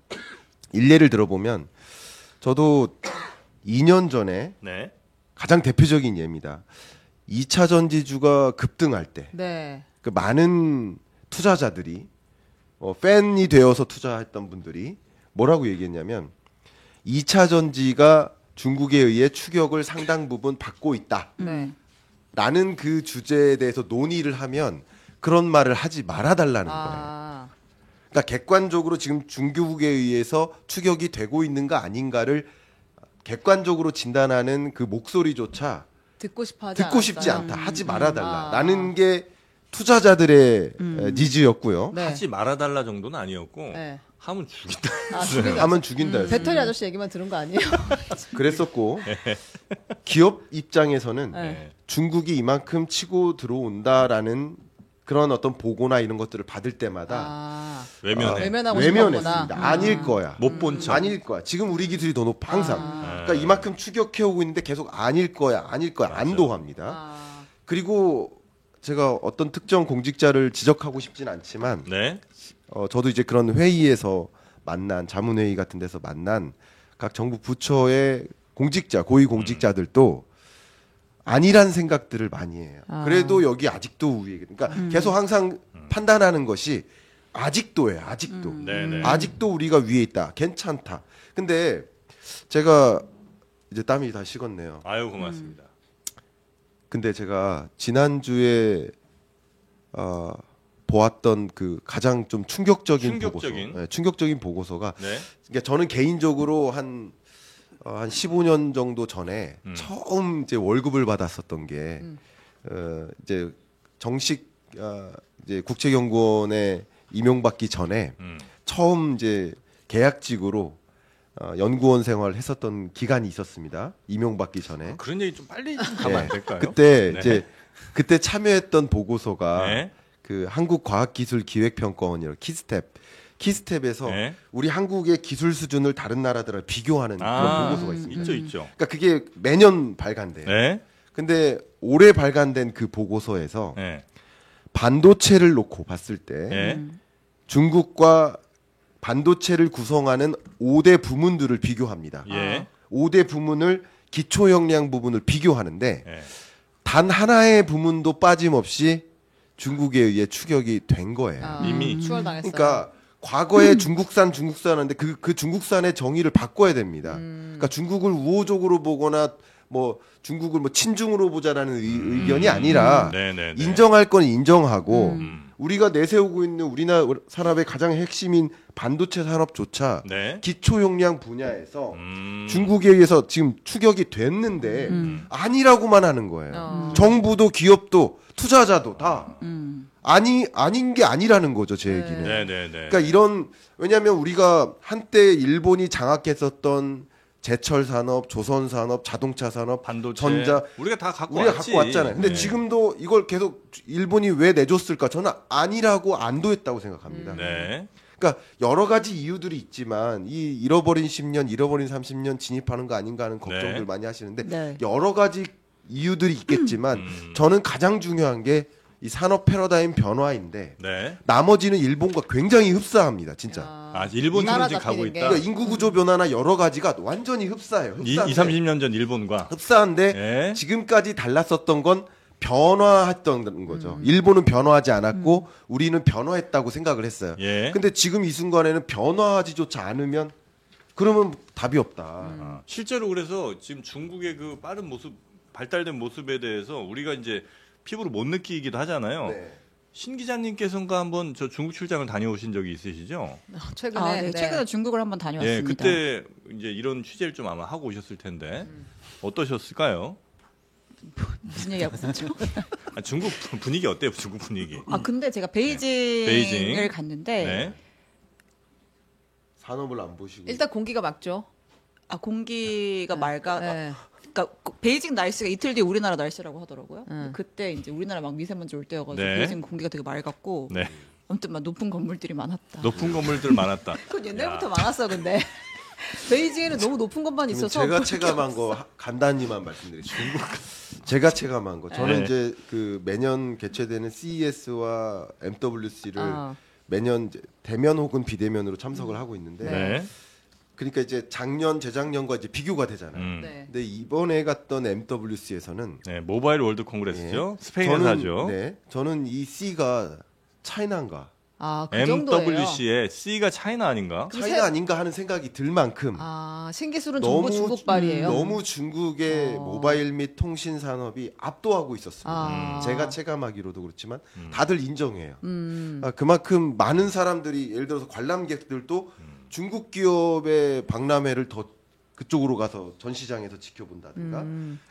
D: 일례를 들어보면 저도 2년 전에
C: 네.
D: 가장 대표적인 예입니다. 2차 전지주가 급등할 때
B: 네.
D: 그 많은 투자자들이 팬이 되어서 투자했던 분들이 뭐라고 얘기했냐면 2차 전지가 중국에 의해 추격을 상당 부분 받고 있다.
B: 네.
D: 라는 그 주제에 대해서 논의를 하면 그런 말을 하지 말아달라는 거예요.
B: 아.
D: 그러니까 객관적으로 지금 중국에 의해서 추격이 되고 있는가 아닌가를 객관적으로 진단하는 그 목소리조차
B: 듣고 싶어 하지
D: 듣고 싶지
B: 않았어요.
D: 않다. 하지 말아달라.
B: 아.
D: 라는 게 투자자들의 니즈였고요.
B: 네.
C: 하지 말아달라 정도는 아니었고
B: 네.
C: 하면 죽인다.
B: 아, 죽인다.
D: 하면 죽인다.
B: 배터리 아저씨 얘기만 들은 거 아니에요?
D: 그랬었고 기업 입장에서는
B: 네.
D: 중국이 이만큼 치고 들어온다라는 그런 어떤 보고나 이런 것들을 받을 때마다
B: 아.
C: 외면해.
B: 외면하고
D: 외면했습니다.
B: 싶었구나.
D: 아닐 거야.
C: 못 본 척.
D: 아닐 거야. 지금 우리 기술이 더 높아 항상.
B: 아.
D: 그러니까 이만큼 추격해 오고 있는데 계속 아닐 거야. 아닐 거야.
C: 맞아.
D: 안도합니다.
B: 아.
D: 그리고 제가 어떤 특정 공직자를 지적하고 싶진 않지만
C: 네.
D: 저도 이제 그런 회의에서 만난 자문회의 같은 데서 만난 각 정부 부처의 공직자, 고위 공직자들도 아니란 생각들을 많이 해요.
B: 아.
D: 그래도 여기 아직도 우위. 그러니까 계속 항상 판단하는 것이 아직도예요. 아직도.
C: 네네.
D: 아직도 우리가 위에 있다. 괜찮다. 근데 제가 이제 땀이 다 식었네요.
C: 아유 고맙습니다.
D: 근데 제가 지난주에 보았던 그 가장 좀 충격적인
C: 충격적인?
D: 보고서, 충격적인 보고서가
C: 네.
D: 그러니까 저는 개인적으로 한 15년 정도 전에 처음 이제 월급을 받았었던 게 이제 정식 이제 국책연구원에 임용받기 전에 처음 이제 계약직으로 연구원 생활을 했었던 기간이 있었습니다. 임용받기 전에.
C: 그런 얘기 좀 빨리 좀 가면 안 될까요?
D: 그때
C: 네.
D: 이제 그때 참여했던 보고서가
C: 네.
D: 그 한국과학기술기획평가원이라고 키스텝에서
C: 네.
D: 우리 한국의 기술 수준을 다른 나라들랑 비교하는 그런 보고서가 있습니다.
C: 있죠.
D: 그러니까 그게 매년 발간돼요.
C: 네.
D: 근데 올해 발간된 그 보고서에서
C: 네.
D: 반도체를 놓고 봤을 때
C: 네.
D: 중국과 반도체를 구성하는 5대 부문들을 비교합니다.
C: 예.
D: 5대 부문을 기초 역량 부분을 비교하는데
C: 예.
D: 단 하나의 부문도 빠짐없이 중국에 의해 추격이 된 거예요.
B: 아,
C: 이미.
B: 추월당했어요.
D: 그러니까 과거에 중국산 하는데 그 중국산의 정의를 바꿔야 됩니다. 그러니까 중국을 우호적으로 보거나 뭐 중국을 뭐 친중으로 보자라는 의견이 아니라
C: 네네네.
D: 인정할 건 인정하고 우리가 내세우고 있는 우리나라 산업의 가장 핵심인 반도체 산업조차
C: 네.
D: 기초 역량 분야에서 중국에 의해서 지금 추격이 됐는데 아니라고만 하는 거예요. 정부도 기업도 투자자도 다 아닌 게 아니라는 거죠, 제 얘기는.
C: 네네네.
D: 그러니까 이런 왜냐하면 우리가 한때 일본이 장악했었던 제철 산업, 조선 산업, 자동차 산업,
C: 반도체
D: 전자
C: 우리가 다 갖고
D: 우리가
C: 왔지.
D: 갖고 왔잖아요. 근데
C: 네.
D: 지금도 이걸 계속 일본이 왜 내줬을까? 저는 아니라고 안도했다고 생각합니다.
C: 네.
D: 그러니까 여러 가지 이유들이 있지만 이 잃어버린 10년, 잃어버린 30년 진입하는 거 아닌가 하는 걱정들
C: 네.
D: 많이 하시는데
E: 네.
D: 여러 가지 이유들이 있겠지만 저는 가장 중요한 게 이 산업 패러다임 변화인데
C: 네.
D: 나머지는 일본과 굉장히 흡사합니다, 진짜.
C: 아, 일본처럼 지금 가고
B: 잡히는 게.
C: 있다.
D: 그러니까 인구 구조 변화나 여러 가지가 완전히 흡사해요.
C: 20, 30년 전 일본과
D: 흡사한데
C: 네.
D: 지금까지 달랐었던 건 변화했던 거죠. 일본은 변화하지 않았고 우리는 변화했다고 생각을 했어요.
C: 예.
D: 근데 지금 이 순간에는 변화하지조차 않으면 그러면 답이 없다.
C: 아, 실제로 그래서 지금 중국의 그 빠른 모습, 발달된 모습에 대해서 우리가 이제 피부로 못 느끼기도 하잖아요.
D: 네.
C: 신 기자님께서인가 한번 저 중국 출장을 다녀오신 적이 있으시죠?
B: 최근에
E: 아, 네.
B: 네.
E: 최근에 중국을 한번
C: 예,
E: 다녀왔습니다.
C: 그때 이제 이런 취재를 좀 아마 하고 오셨을 텐데 어떠셨을까요?
E: 무슨 얘기하고 있었죠?
C: 아, 중국 분위기 어때요? 중국 분위기.
E: 아 근데 제가 베이징을
C: 베이징.
E: 갔는데
C: 네.
D: 산업을 안 보시고
B: 일단 공기가 맑죠.
E: 아 공기가 맑아.
B: 네.
E: 그러니까 베이징 날씨가 이틀 뒤에 우리나라 날씨라고 하더라고요.
B: 음.
E: 그때 이제 우리나라 막 미세먼지 올 때여가지고
C: 네.
E: 베이징 공기가 되게 맑았고
C: 네.
E: 아무튼 막 높은 건물들이 많았다.
C: 높은 건물들 많았다.
B: 그건 옛날부터 많았어 근데. 베이징에는 너무 높은 것만
D: 그러면
B: 있어서
D: 제가 체감한 거 간단히만 말씀드리겠습니다. 제가 체감한 거. 저는
C: 네.
D: 이제 그 매년 개최되는 CES와 MWC를
B: 아.
D: 매년 이제 대면 혹은 비대면으로 참석을 하고 있는데
C: 네.
D: 그러니까 이제 작년 재작년과 이제 비교가 되잖아요.
B: 네.
D: 근데 이번에 갔던 MWC에서는
C: 네, 모바일 월드 콩그레스죠. 스페인 회사죠.
D: 저는 이 C가 차이나인가
B: 그 정도예요.
C: MWC의 C가 차이나 아닌가?
B: 그
D: 차이나 아닌가 하는 생각이 들 만큼
B: 신기술은 전부 중국발이에요.
D: 너무 중국의
B: 어.
D: 모바일 및 통신 산업이 압도하고 있었습니다.
B: 아.
D: 제가 체감하기로도 그렇지만 다들 인정해요.
B: 음.
D: 그만큼 많은 사람들이 예를 들어서 관람객들도 중국 기업의 박람회를 더 그쪽으로 가서 전시장에서 지켜본다든가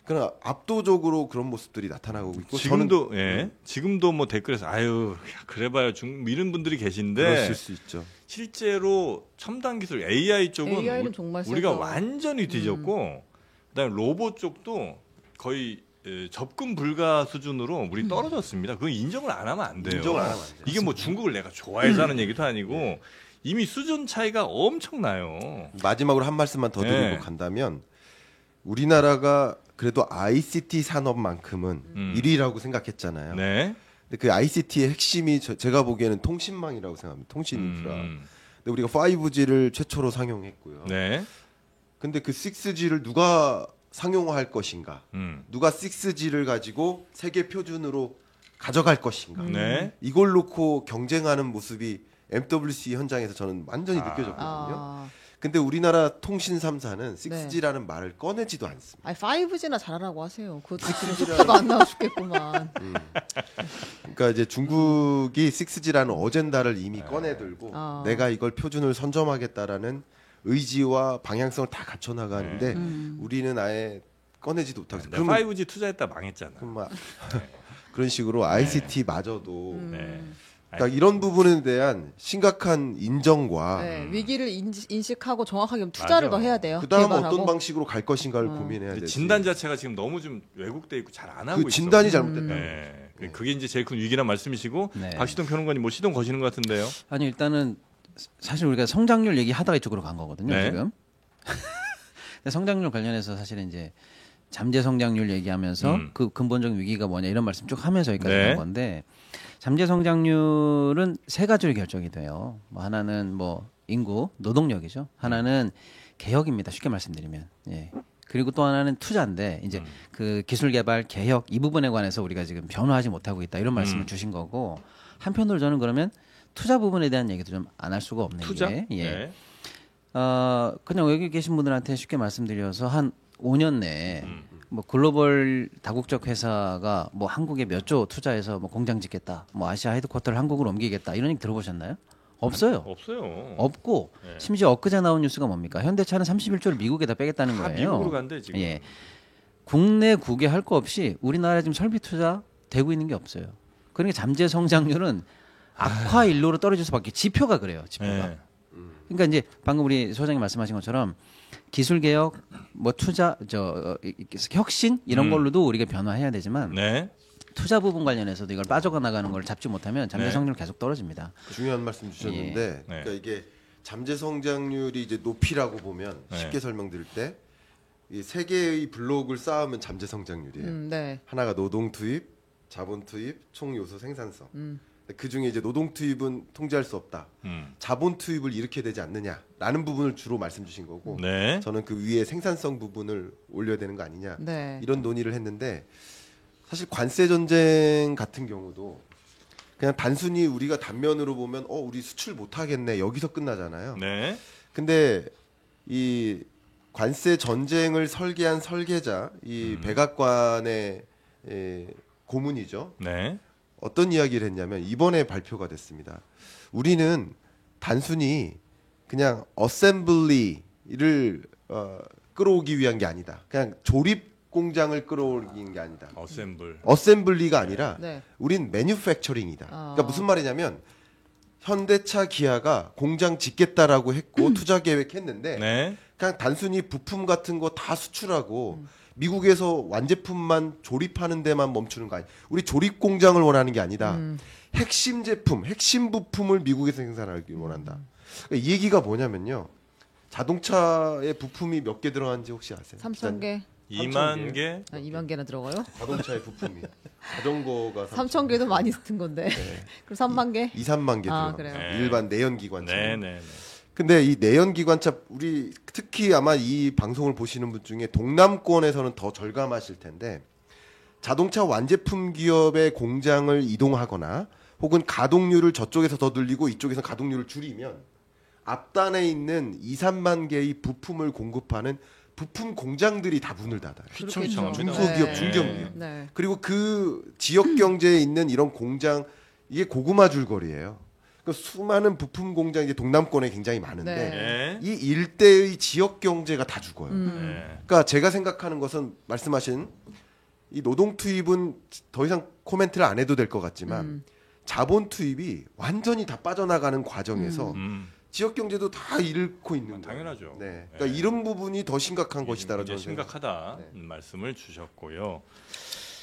D: 그런 압도적으로 그런 모습들이 나타나고 있고
C: 지금도
D: 저는
C: 예. 지금도 뭐 댓글에서 아유 야, 그래봐야 이런 분들이 계신데
D: 그러실 수 있죠.
C: 실제로 첨단 기술 AI 쪽은
B: AI는 정말
C: 우리가
B: 세죠.
C: 완전히 뒤졌고 그다음에 로봇 쪽도 거의 접근 불가 수준으로 우리 떨어졌습니다. 그건 인정을 안 하면 안 돼요.
D: 인정을 안 하면 안 돼요.
C: 이게 뭐 중국을 내가 좋아해서 하는 얘기도 아니고 이미 수준 차이가 엄청나요.
D: 마지막으로 한 말씀만 더 드리고
C: 네.
D: 간다면 우리나라가 그래도 ICT 산업만큼은 1위라고 생각했잖아요.
C: 네.
D: 근데 그 ICT의 핵심이 제가 보기에는 통신망이라고 생각합니다. 통신 인프라. 근데 우리가 5G를 최초로 상용했고요.
C: 네.
D: 근데 그 6G를 누가 상용화할 것인가? 누가 6G를 가지고 세계 표준으로 가져갈 것인가?
C: 네.
D: 이걸 놓고 경쟁하는 모습이 MWC 현장에서 저는 완전히 느껴졌거든요. 근데 우리나라 통신 3사는 6G라는 말을 꺼내지도 않습니다.
B: 5G나 잘하라고 하세요. 그것도 지금 속도가 안 나와 죽겠구만.
D: 그러니까 이제 중국이 6G라는 어젠다를 이미 꺼내들고 내가 이걸 표준을 선점하겠다라는 의지와 방향성을 다 갖춰 나가는데 우리는 아예 꺼내지도 못하고 있어요.
C: 내가 5G 투자했다 망했잖아.
D: 그런 식으로 ICT마저도
C: 네.
D: 그러니까 이런 부분에 대한 심각한 인정과
B: 네, 위기를 인식하고 정확하게 투자를
C: 맞아.
B: 더 해야 돼요.
D: 그다음
B: 개발하고.
D: 어떤 방식으로 갈 것인가를 고민해야 되지.
C: 진단 자체가 지금 너무 좀 왜곡돼 있고 잘 안 하고
D: 그
C: 있어.
D: 진단이 잘못됐다.
C: 네. 그게 이제 제일 큰 위기란 말씀이시고
A: 네.
C: 박시동 평론가님 뭐 시동 거시는 것 같은데요.
A: 아니 일단은 사실 우리가 성장률 얘기하다가 이쪽으로 간 거거든요.
C: 네.
A: 지금. 근데 성장률 관련해서 사실은 이제 잠재 성장률 얘기하면서 그 근본적인 위기가 뭐냐 이런 말씀 쭉 하면서 여기까지
C: 네.
A: 간 건데 잠재 성장률은 세 가지로 결정이 돼요. 뭐 하나는 뭐 인구, 노동력이죠. 하나는 개혁입니다. 쉽게 말씀드리면. 예. 그리고 또 하나는 투자인데 이제 그 기술 개발, 개혁 이 부분에 관해서 우리가 지금 변화하지 못하고 있다 이런 말씀을 주신 거고 한편으로 저는 그러면 투자 부분에 대한 얘기도 좀 안 할 수가 없는
C: 투자?
A: 게 예.
C: 네.
A: 그냥 여기 계신 분들한테 쉽게 말씀드려서 한 5년 내에 뭐 글로벌 다국적 회사가 뭐 한국에 몇 조 투자해서 뭐 공장 짓겠다, 뭐 아시아 헤드쿼터를 한국으로 옮기겠다 이런 얘기 들어보셨나요? 없어요.
C: 없어요.
A: 없고
C: 네.
A: 심지어 엊그제 나온 뉴스가 뭡니까? 현대차는 31조를 미국에다 빼겠다는
C: 다
A: 거예요.
C: 미국으로 간대 지금.
A: 예. 국내 국외 할 거 없이 우리나라에 지금 설비 투자 되고 있는 게 없어요. 그러니까 잠재 성장률은 악화 일로로 떨어질 수밖에 지표가 그래요. 지표가.
C: 네.
A: 그러니까 이제 방금 우리 소장님 말씀하신 것처럼 기술 개혁, 뭐 투자, 혁신 이런 걸로도 우리가 변화해야 되지만
C: 네.
A: 투자 부분 관련해서도 이걸 빠져가 나가는 걸 잡지 못하면 잠재
C: 네.
A: 성장률 계속 떨어집니다.
D: 중요한 말씀 주셨는데
C: 네.
D: 그러니까 이게 잠재 성장률이 이제 높이라고 보면
C: 네.
D: 쉽게 설명드릴 때 이 세 개의 블록을 쌓으면 잠재 성장률이에요.
B: 네.
D: 하나가 노동 투입, 자본 투입, 총 요소 생산성. 그 중에 이제 노동 투입은 통제할 수 없다. 자본 투입을 일으켜야 되지 않느냐라는 부분을 주로 말씀 주신 거고
C: 네.
D: 저는 그 위에 생산성 부분을 올려야 되는 거 아니냐
B: 네.
D: 이런 논의를 했는데 사실 관세 전쟁 같은 경우도 그냥 단순히 우리가 단면으로 보면 우리 수출 못 하겠네 여기서 끝나잖아요.
C: 네.
D: 근데 이 관세 전쟁을 설계한 설계자 이 백악관의 고문이죠.
C: 네.
D: 어떤 이야기를 했냐면 이번에 발표가 됐습니다. 우리는 단순히 그냥 어셈블리를 끌어오기 위한 게 아니다. 그냥 조립 공장을 끌어오기 게 아니다. 어셈블리가 아니라
B: 네.
D: 우린 매뉴팩처링이다. 그러니까 무슨 말이냐면 현대차, 기아가 공장 짓겠다라고 했고 투자 계획했는데
C: 네.
D: 그냥 단순히 부품 같은 거 다 수출하고 미국에서 완제품만 조립하는 데만 멈추는 거 아니야. 우리 조립 공장을 원하는 게 아니다. 핵심 제품, 핵심 부품을 미국에서 생산하기 원한다. 그러니까 이 얘기가 뭐냐면요. 자동차의 부품이 몇 개 들어가는지 혹시 아세요?
B: 3,000개.
C: 2만 개.
B: 2만 개나 들어가요?
D: 자동차의 부품이. 자전거가
B: 3,000개도 많이 든 건데.
D: 네.
B: 그럼 3만 개?
D: 2, 3만 개
B: 아,
D: 들어갑니다.
B: 그래요?
C: 네.
D: 일반 내연기관차.
C: 네네.
D: 근데 이 내연기관차 우리 특히 아마 이 방송을 보시는 분 중에 동남권에서는 더 절감하실 텐데 자동차 완제품 기업의 공장을 이동하거나 혹은 가동률을 저쪽에서 더 늘리고 이쪽에서 가동률을 줄이면 앞단에 있는 2, 3만 개의 부품을 공급하는 부품 공장들이 다 문을 닫아요.
C: 휘청휘청합니다.
D: 중소기업,
C: 네.
D: 중견기업.
B: 네.
D: 그리고 그 지역 경제에 있는 이런 공장 이게 고구마 줄거리예요. 그 수많은 부품 공장이 이제 동남권에 굉장히 많은데
C: 네.
D: 이 일대의 지역 경제가 다 죽어요.
C: 네.
D: 그러니까 제가 생각하는 것은 말씀하신 이 노동 투입은 더 이상 코멘트를 안 해도 될 것 같지만 자본 투입이 완전히 다 빠져나가는 과정에서 지역 경제도 다 잃고 있는 거예요.
C: 당연하죠.
D: 네. 그러니까 이런 부분이 더 심각한
C: 이
D: 것이다라는
C: 문제
D: 생각.
C: 심각하다 말씀을 주셨고요.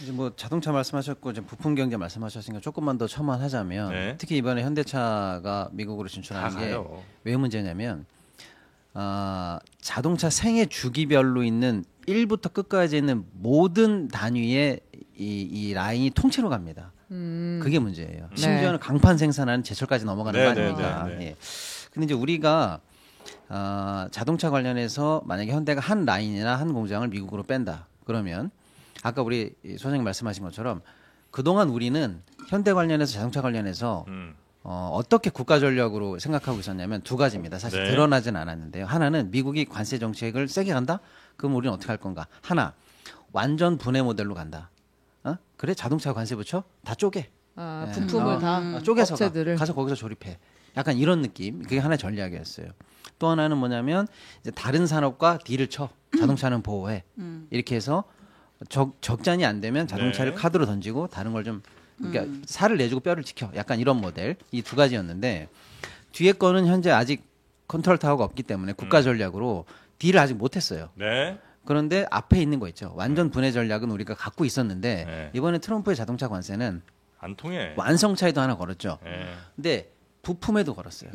A: 이제 뭐 자동차 말씀하셨고 이제 부품 경제 말씀하셨으니까 조금만 더 첨언하자면
C: 네.
A: 특히 이번에 현대차가 미국으로
C: 다
A: 진출하는 게
C: 가요.
A: 왜 문제냐면 자동차 생애 주기별로 있는 1부터 끝까지 있는 모든 단위의 이 라인이 통째로 갑니다. 그게 문제예요.
B: 네.
A: 심지어는 강판 생산하는 제철까지 넘어가는
C: 네,
A: 거
C: 네,
A: 아닙니까?
C: 네, 네.
A: 예. 근데 이제 우리가 자동차 관련해서 만약에 현대가 한 라인이나 한 공장을 미국으로 뺀다. 그러면 아까 우리 소장님 말씀하신 것처럼 그동안 우리는 현대 관련해서 자동차 관련해서 어떻게 국가 전략으로 생각하고 있었냐면 두 가지입니다. 사실
C: 네.
A: 드러나진 않았는데요. 하나는 미국이 관세 정책을 세게 간다? 그럼 우리는 어떻게 할 건가? 하나, 완전 분해 모델로 간다. 그래 자동차 관세 붙여? 다 쪼개.
B: 아,
A: 네.
B: 부품을 다
A: 쪼개서
B: 업체들을
A: 가서 거기서 조립해. 약간 이런 느낌. 그게 하나의 전략이었어요. 또 하나는 뭐냐면 이제 다른 산업과 딜을 쳐. 자동차는 보호해. 이렇게 해서 적잖이 안 되면 자동차를
C: 네.
A: 카드로 던지고 다른 걸 좀 그러니까 살을 내주고 뼈를 지켜. 약간 이런 모델. 이 두 가지였는데 뒤에 거는 현재 아직 컨트롤 타워가 없기 때문에 국가 전략으로 딜을 아직 못 했어요.
C: 네.
A: 그런데 앞에 있는 거 있죠. 완전 분해 전략은 우리가 갖고 있었는데
C: 네.
A: 이번에 트럼프의 자동차 관세는
C: 안 통해.
A: 완성차에도 하나 걸었죠.
C: 네.
A: 근데 부품에도 걸었어요.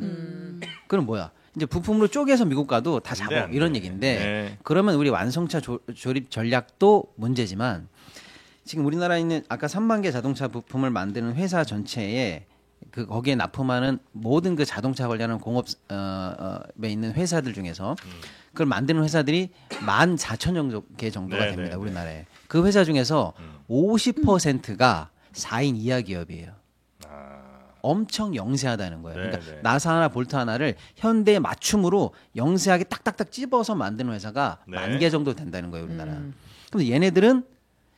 A: 그럼 뭐야? 이제 부품으로 쪼개서 미국 가도 다
C: 안 돼,
A: 잡아
C: 안
A: 이런
C: 돼.
A: 얘기인데
C: 네.
A: 그러면 우리 완성차 조립 전략도 문제지만 지금 우리나라에 있는 아까 3만 개 자동차 부품을 만드는 회사 전체에 그 거기에 납품하는 모든 그 자동차 관련한 공업에 있는 회사들 중에서 그걸 만드는 회사들이 14,000개 정도가
C: 네,
A: 됩니다.
C: 네,
A: 우리나라에. 그 회사 중에서 50%가 4인 이하 기업이에요. 엄청 영세하다는 거예요.
C: 네,
A: 그러니까
C: 네.
A: 나사 하나 볼트 하나를 현대에 맞춤으로 영세하게 딱딱딱 찝어서 만드는 회사가
C: 네.
A: 10,000개 정도 된다는 거예요, 우리나라. 근데 얘네들은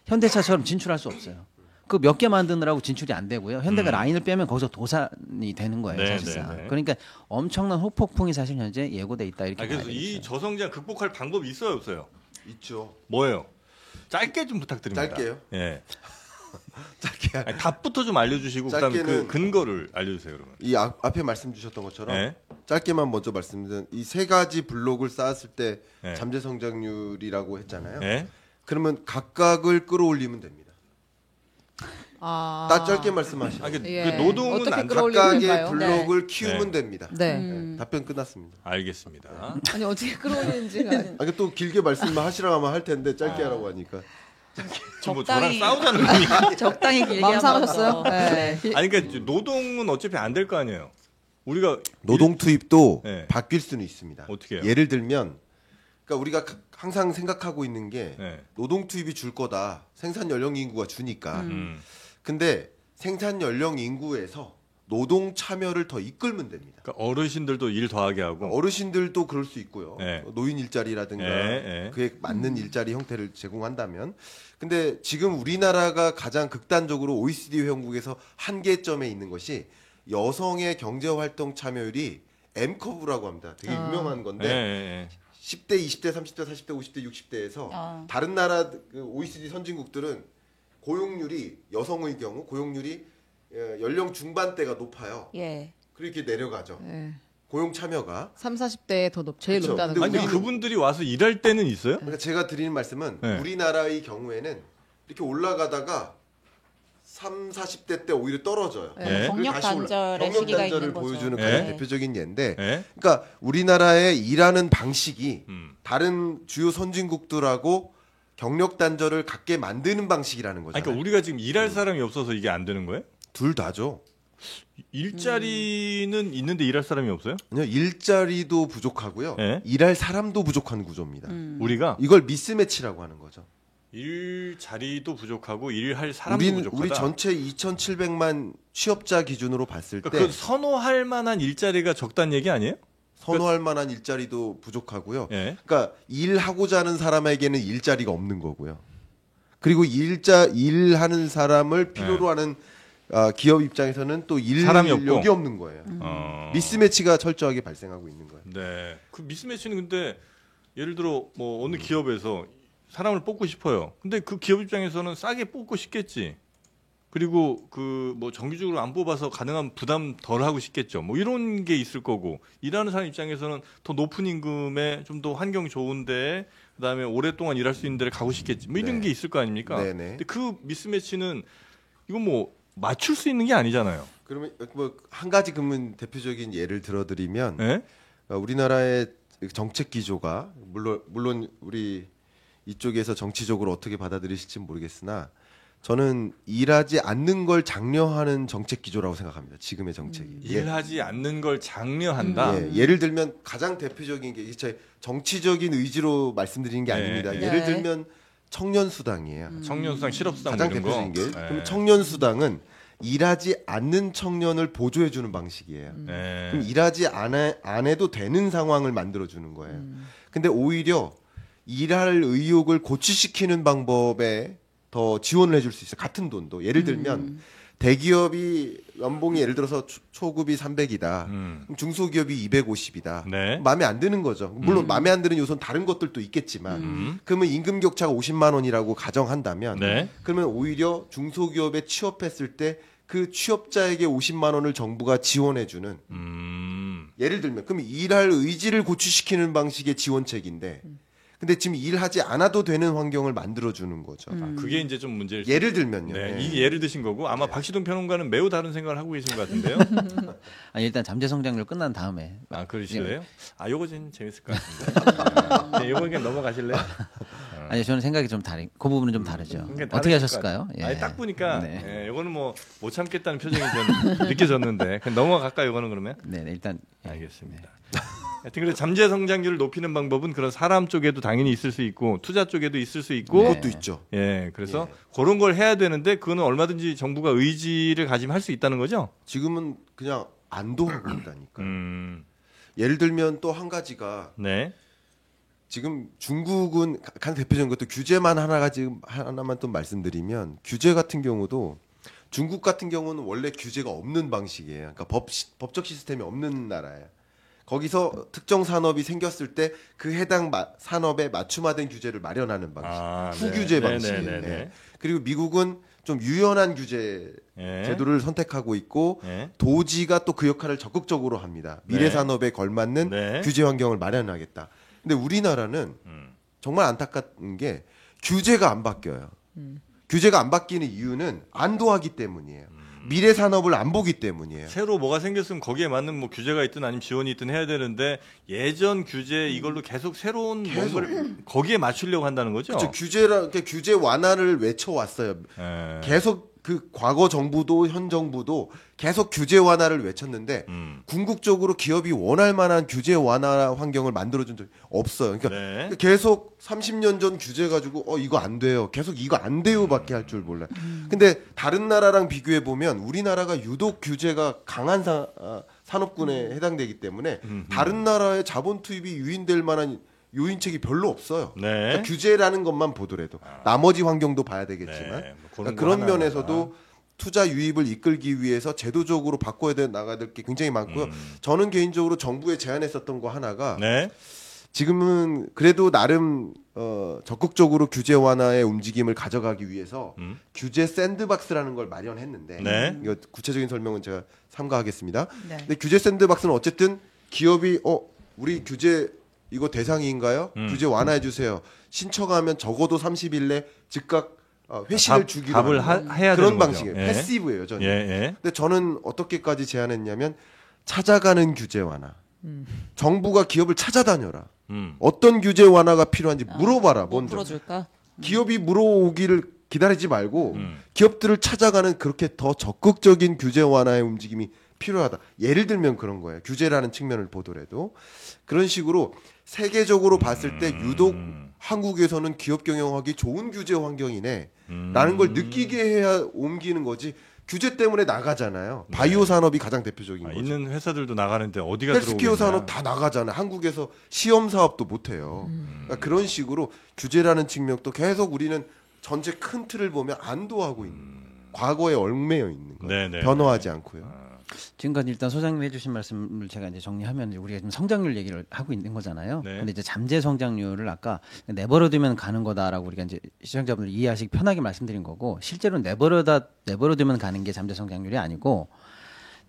A: 현대차처럼 진출할 수 없어요. 그 몇 개 만드느라고 진출이 안 되고요. 현대가 라인을 빼면 거기서 도산이 되는 거예요,
C: 네,
A: 사실상.
C: 네, 네.
A: 그러니까 엄청난 후폭풍이 사실 현재 예고돼 있다 이렇게
C: 그래서
A: 봐야
C: 이
A: 되겠어요.
C: 저성장 극복할 방법이 있어요, 없어요?
D: 있죠.
C: 뭐예요? 짧게 좀 부탁드립니다.
D: 짧게요?
C: 예.
D: 짧게
C: 아니, 답부터 좀 알려주시고 그다음에 그
D: 짧게는-
C: 근거를 알려주세요, 그러면.
D: 이 앞에 말씀 주셨던 것처럼
C: 네.
D: 짧게만 먼저 말씀드린 이 세 가지 블록을 쌓았을 때
C: 네.
D: 잠재 성장률이라고 했잖아요.
C: 예.
D: 그러면 각각을 끌어올리면 됩니다.
B: 아,
D: 딱 짧게 말씀하시죠.
C: 아, 그,
B: 예.
C: 그 노동은
B: 어떻게
C: 안
B: 끌어올리면
D: 각각의
B: 될까요?
D: 블록을 키우면 됩니다.
B: 네.
D: 네, 답변 끝났습니다.
C: 알겠습니다.
B: 아니 어떻게 끌어올리는지가
D: 아니 또 길게 말씀만 하시라고 하면 할 텐데 짧게 하라고 하니까
C: 지금 뭐 저랑
E: 적당히.
C: 싸우자는 의미.
E: 적당히 길게
B: 마음
E: 한번
B: 상하셨어요?
E: 더.
B: 네.
C: 아니 그러니까 노동은 어차피 안 될 거 아니에요. 우리가
D: 노동 투입도
C: 네.
D: 바뀔 수는 있습니다.
C: 어떻게 해요?
D: 예를 들면 그러니까 우리가 항상 생각하고 있는 게
C: 네.
D: 노동 투입이 줄 거다. 생산 연령 인구가 주니까.
C: 음.
D: 근데 생산 연령 인구에서 노동 참여를 더 이끌면 됩니다.
C: 그러니까 어르신들도 일 더하게 하고.
D: 어르신들도 그럴 수 있고요.
C: 네.
D: 노인 일자리라든가
C: 네.
D: 그에 맞는 일자리 형태를 제공한다면. 근데 지금 우리나라가 가장 극단적으로 OECD 회원국에서 한계점에 있는 것이 여성의 경제활동 참여율이 M커브라고 합니다. 되게 유명한 건데
C: 네.
D: 10대, 20대, 30대, 40대, 50대, 60대에서 다른 나라 그 OECD 선진국들은 고용률이 여성의 경우 고용률이 연령 중반대가 높아요.
E: 예.
D: 그렇게 내려가죠.
B: 네.
D: 고용 참여가.
B: 3, 40대에 더 제일
D: 그쵸.
B: 높다는
D: 근데
C: 아니
B: 거죠.
C: 그분들이 와서 일할 때는 있어요?
D: 그러니까 제가 드리는 말씀은
C: 네.
D: 우리나라의 경우에는 이렇게 올라가다가 3, 40대 때 오히려 떨어져요.
C: 네.
E: 경력
D: 다시 올라-
E: 단절의
D: 경력
E: 시기가
D: 단절을
E: 있는 거죠.
D: 보여주는
C: 네.
D: 가장 대표적인 예인데,
C: 네.
D: 그러니까 우리나라의 일하는 방식이
C: 음.
D: 다른 주요 선진국들하고 경력 단절을 갖게 만드는 방식이라는 거잖아요.
C: 아니, 그러니까 우리가 지금 일할 사람이 없어서 이게 안 되는 거예요?
D: 둘 다죠.
C: 일자리는 있는데 일할 사람이 없어요?
D: 그냥 일자리도 부족하고요.
C: 네.
D: 일할 사람도 부족한 구조입니다.
C: 우리가
D: 이걸 미스매치라고 하는 거죠.
C: 일자리도 부족하고 일할 사람도
D: 우리
C: 부족하다.
D: 전체 2,700만 취업자 기준으로 봤을 때
C: 그러니까 그 선호할 만한 일자리가 적다는 얘기 아니에요?
D: 선호할 만한 일자리도 부족하고요.
C: 예.
D: 그러니까 일하고자 하는 사람에게는 일자리가 없는 거고요. 그리고 일하는 사람을 필요로 하는 기업 입장에서는 또
C: 사람이 없고.
D: 인력이 없는 거예요. 미스매치가 철저하게 발생하고 있는 거예요.
C: 네. 그 미스매치는 근데 예를 들어 뭐 어느 기업에서 사람을 뽑고 싶어요. 근데 그 기업 입장에서는 싸게 뽑고 싶겠지. 그리고 그 뭐 정기적으로 안 뽑아서 가능한 부담 덜 하고 싶겠죠. 뭐 이런 게 있을 거고 일하는 사람 입장에서는 더 높은 임금에 좀 더 환경 좋은데 그다음에 오랫동안 일할 수 있는 데를 가고 싶겠지. 뭐 이런
D: 네.
C: 게 있을 거 아닙니까?
D: 네네.
C: 근데 그 미스매치는 이건 뭐 맞출 수 있는 게 아니잖아요.
D: 그러면 뭐 한 가지 그러면 대표적인 예를 들어드리면
C: 예?
D: 우리나라의 정책 기조가 물론 우리 이쪽에서 정치적으로 어떻게 받아들이실지 모르겠으나 저는 일하지 않는 걸 장려하는 정책 기조라고 생각합니다. 지금의 정책이.
C: 일하지 않는 걸 장려한다.
D: 예를 들면 가장 대표적인 게 제 정치적인 의지로 말씀드리는 게
C: 네.
D: 아닙니다.
B: 네.
D: 예를 들면 청년 수당이에요.
C: 청년수당, 실업수당
D: 가장
C: 뭐 이런 거.
D: 대표적인 게.
C: 예.
D: 그럼 청년 수당은 일하지 않는 청년을 보조해 주는 방식이에요.
C: 예.
D: 그럼 일하지 안 해도 되는 상황을 만들어 주는 거예요. 근데 오히려 일할 의욕을 고취시키는 방법에 더 지원을 해줄 수 있어요. 같은 돈도. 예를 들면 대기업이 연봉이 예를 들어서 초급이 300이다. 그럼 중소기업이 250이다.
C: 네.
D: 마음에 안 드는 거죠. 물론 마음에 안 드는 요소는 다른 것들도 있겠지만 그러면 임금 격차가 50만 원이라고 가정한다면
C: 네.
D: 그러면 오히려 중소기업에 취업했을 때 그 취업자에게 50만 원을 정부가 지원해 주는 예를 들면 그럼 일할 의지를 고취시키는 방식의 지원책인데 근데 지금 일하지 않아도 되는 환경을 만들어 주는 거죠.
C: 그게 이제 좀 문제일 수
D: 예를 들면요.
C: 네,
D: 예.
C: 이 예를 드신 거고 아마 박시동 평론가는 매우 다른 생각을 하고 계신 것 같은데요.
A: 아니, 일단 잠재 성장률 끝난 다음에
C: 아 그러시래요? 아 요거 좀 재밌을 것 같은데. 네, 요거 그냥 넘어가실래요?
A: 아니 저는 생각이 좀 다른 그 부분은 좀 다르죠.
C: 그러니까
A: 어떻게
C: 다르실 것
A: 하셨을까요?
C: 같아요. 아니 딱 보니까
A: 네.
C: 예, 요거는 뭐 못 참겠다는 표정이 좀 느껴졌는데 그냥 넘어갈까요? 요거는 그러면?
A: 네, 일단
C: 알겠습니다. 하여튼 그래서 잠재 성장률을 높이는 방법은 그런 사람 쪽에도 당연히 있을 수 있고 투자 쪽에도 있을 수 있고
D: 그것도 있죠.
C: 예, 그래서 그런 걸 해야 되는데 그거는 얼마든지 정부가 의지를 가지면 할 수 있다는 거죠.
D: 지금은 그냥 안도하고 있다니까.
C: 음,
D: 예를 들면 또 한 가지가
C: 네,
D: 지금 중국은 가장 대표적인 것도 규제만 하나만 또 말씀드리면 규제 같은 경우도 중국 같은 경우는 원래 규제가 없는 방식이에요. 그러니까 법적 시스템이 없는 나라예요. 거기서 특정 산업이 생겼을 때 그 해당 산업에 맞춤화된 규제를 마련하는 방식. 후규제 방식이에요.
C: 네, 네, 네.
D: 네. 그리고 미국은 좀 유연한 규제
C: 예.
D: 제도를 선택하고 있고
C: 예.
D: 도지가 또 그 역할을 적극적으로 합니다. 미래
C: 네.
D: 산업에 걸맞는
C: 네.
D: 규제 환경을 마련하겠다. 근데 우리나라는 정말 안타까운 게 규제가 안 바뀌어요. 규제가 안 바뀌는 이유는 안도하기 때문이에요. 미래 산업을 안 보기 때문이에요.
C: 새로 뭐가 생겼으면 거기에 맞는 뭐 규제가 있든 아니면 지원이 있든 해야 되는데 예전 규제 이걸로 계속 새로운 뭔가를 거기에 맞추려고 한다는 거죠.
D: 그렇죠. 규제 완화를 외쳐왔어요.
C: 예.
D: 계속 그 과거 정부도 현 정부도 계속 규제 완화를 외쳤는데 궁극적으로 기업이 원할 만한 규제 완화 환경을 만들어준 적이 없어요. 그러니까
C: 네.
D: 계속 30년 전 규제 가지고 이거 안 돼요. 계속 이거 안 돼요밖에 할 줄 몰라요. 근데 다른 나라랑 비교해 보면 우리나라가 유독 규제가 강한 산업군에 해당되기 때문에 다른 나라의 자본 투입이 유인될 만한 요인책이 별로 없어요.
C: 네.
D: 그러니까 규제라는 것만 보더라도 나머지 환경도 봐야 되겠지만
C: 네, 뭐
D: 그러니까
C: 거
D: 그런
C: 하나하나.
D: 면에서도 투자 유입을 이끌기 위해서 제도적으로 바꿔야 나가야 될 게 굉장히 많고요. 저는 개인적으로 정부에 제안했었던 거 하나가
C: 네.
D: 지금은 그래도 나름 적극적으로 규제 완화의 움직임을 가져가기 위해서 규제 샌드박스라는 걸 마련했는데
C: 네.
D: 이거 구체적인 설명은 제가 삼가하겠습니다.
E: 네.
D: 근데 규제 샌드박스는 어쨌든 기업이 우리 규제 이거 대상인가요? 규제 완화해 주세요. 신청하면 적어도 30일 내 즉각 회신을 주기로
C: 답을
D: 하는
C: 해야
D: 그런
C: 되는 거죠.
D: 방식이에요.
C: 예.
D: 패시브예요, 저는.
C: 예, 예.
D: 근데 저는 어떻게까지 제안했냐면 찾아가는 규제 완화. 정부가 기업을 찾아다녀라. 어떤 규제 완화가 필요한지 물어봐라.
E: 뭐
D: 먼저.
E: 풀어줄까?
D: 기업이 물어오기를 기다리지 말고 기업들을 찾아가는 그렇게 더 적극적인 규제 완화의 움직임이 필요하다. 예를 들면 그런 거예요. 규제라는 측면을 보더라도 그런 식으로 세계적으로 봤을 때 유독 한국에서는 기업 경영하기 좋은 규제 환경이네 라는 걸 느끼게 해야 옮기는 거지. 규제 때문에 나가잖아요. 바이오 산업이 가장 대표적인 거죠.
C: 있는 회사들도 나가는데 어디가
D: 헬스케어
C: 들어오겠냐.
D: 산업 다 나가잖아요. 한국에서 시험 사업도 못 해요. 그러니까 그런 식으로 규제라는 측면도 계속 우리는 전체 큰 틀을 보면 안도하고 있는 과거에 얽매여 있는 거예요.
C: 네네.
D: 변화하지 않고요.
A: 지금까지 일단 소장님 해주신 말씀을 제가 이제 정리하면 이제 우리가 지금 성장률 얘기를 하고 있는 거잖아요.
C: 네.
A: 근데 이제 잠재 성장률을 아까 내버려두면 가는 거다라고 우리가 이제 시청자분들 이해하시기 편하게 말씀드린 거고 실제로 내버려두면 가는 게 잠재 성장률이 아니고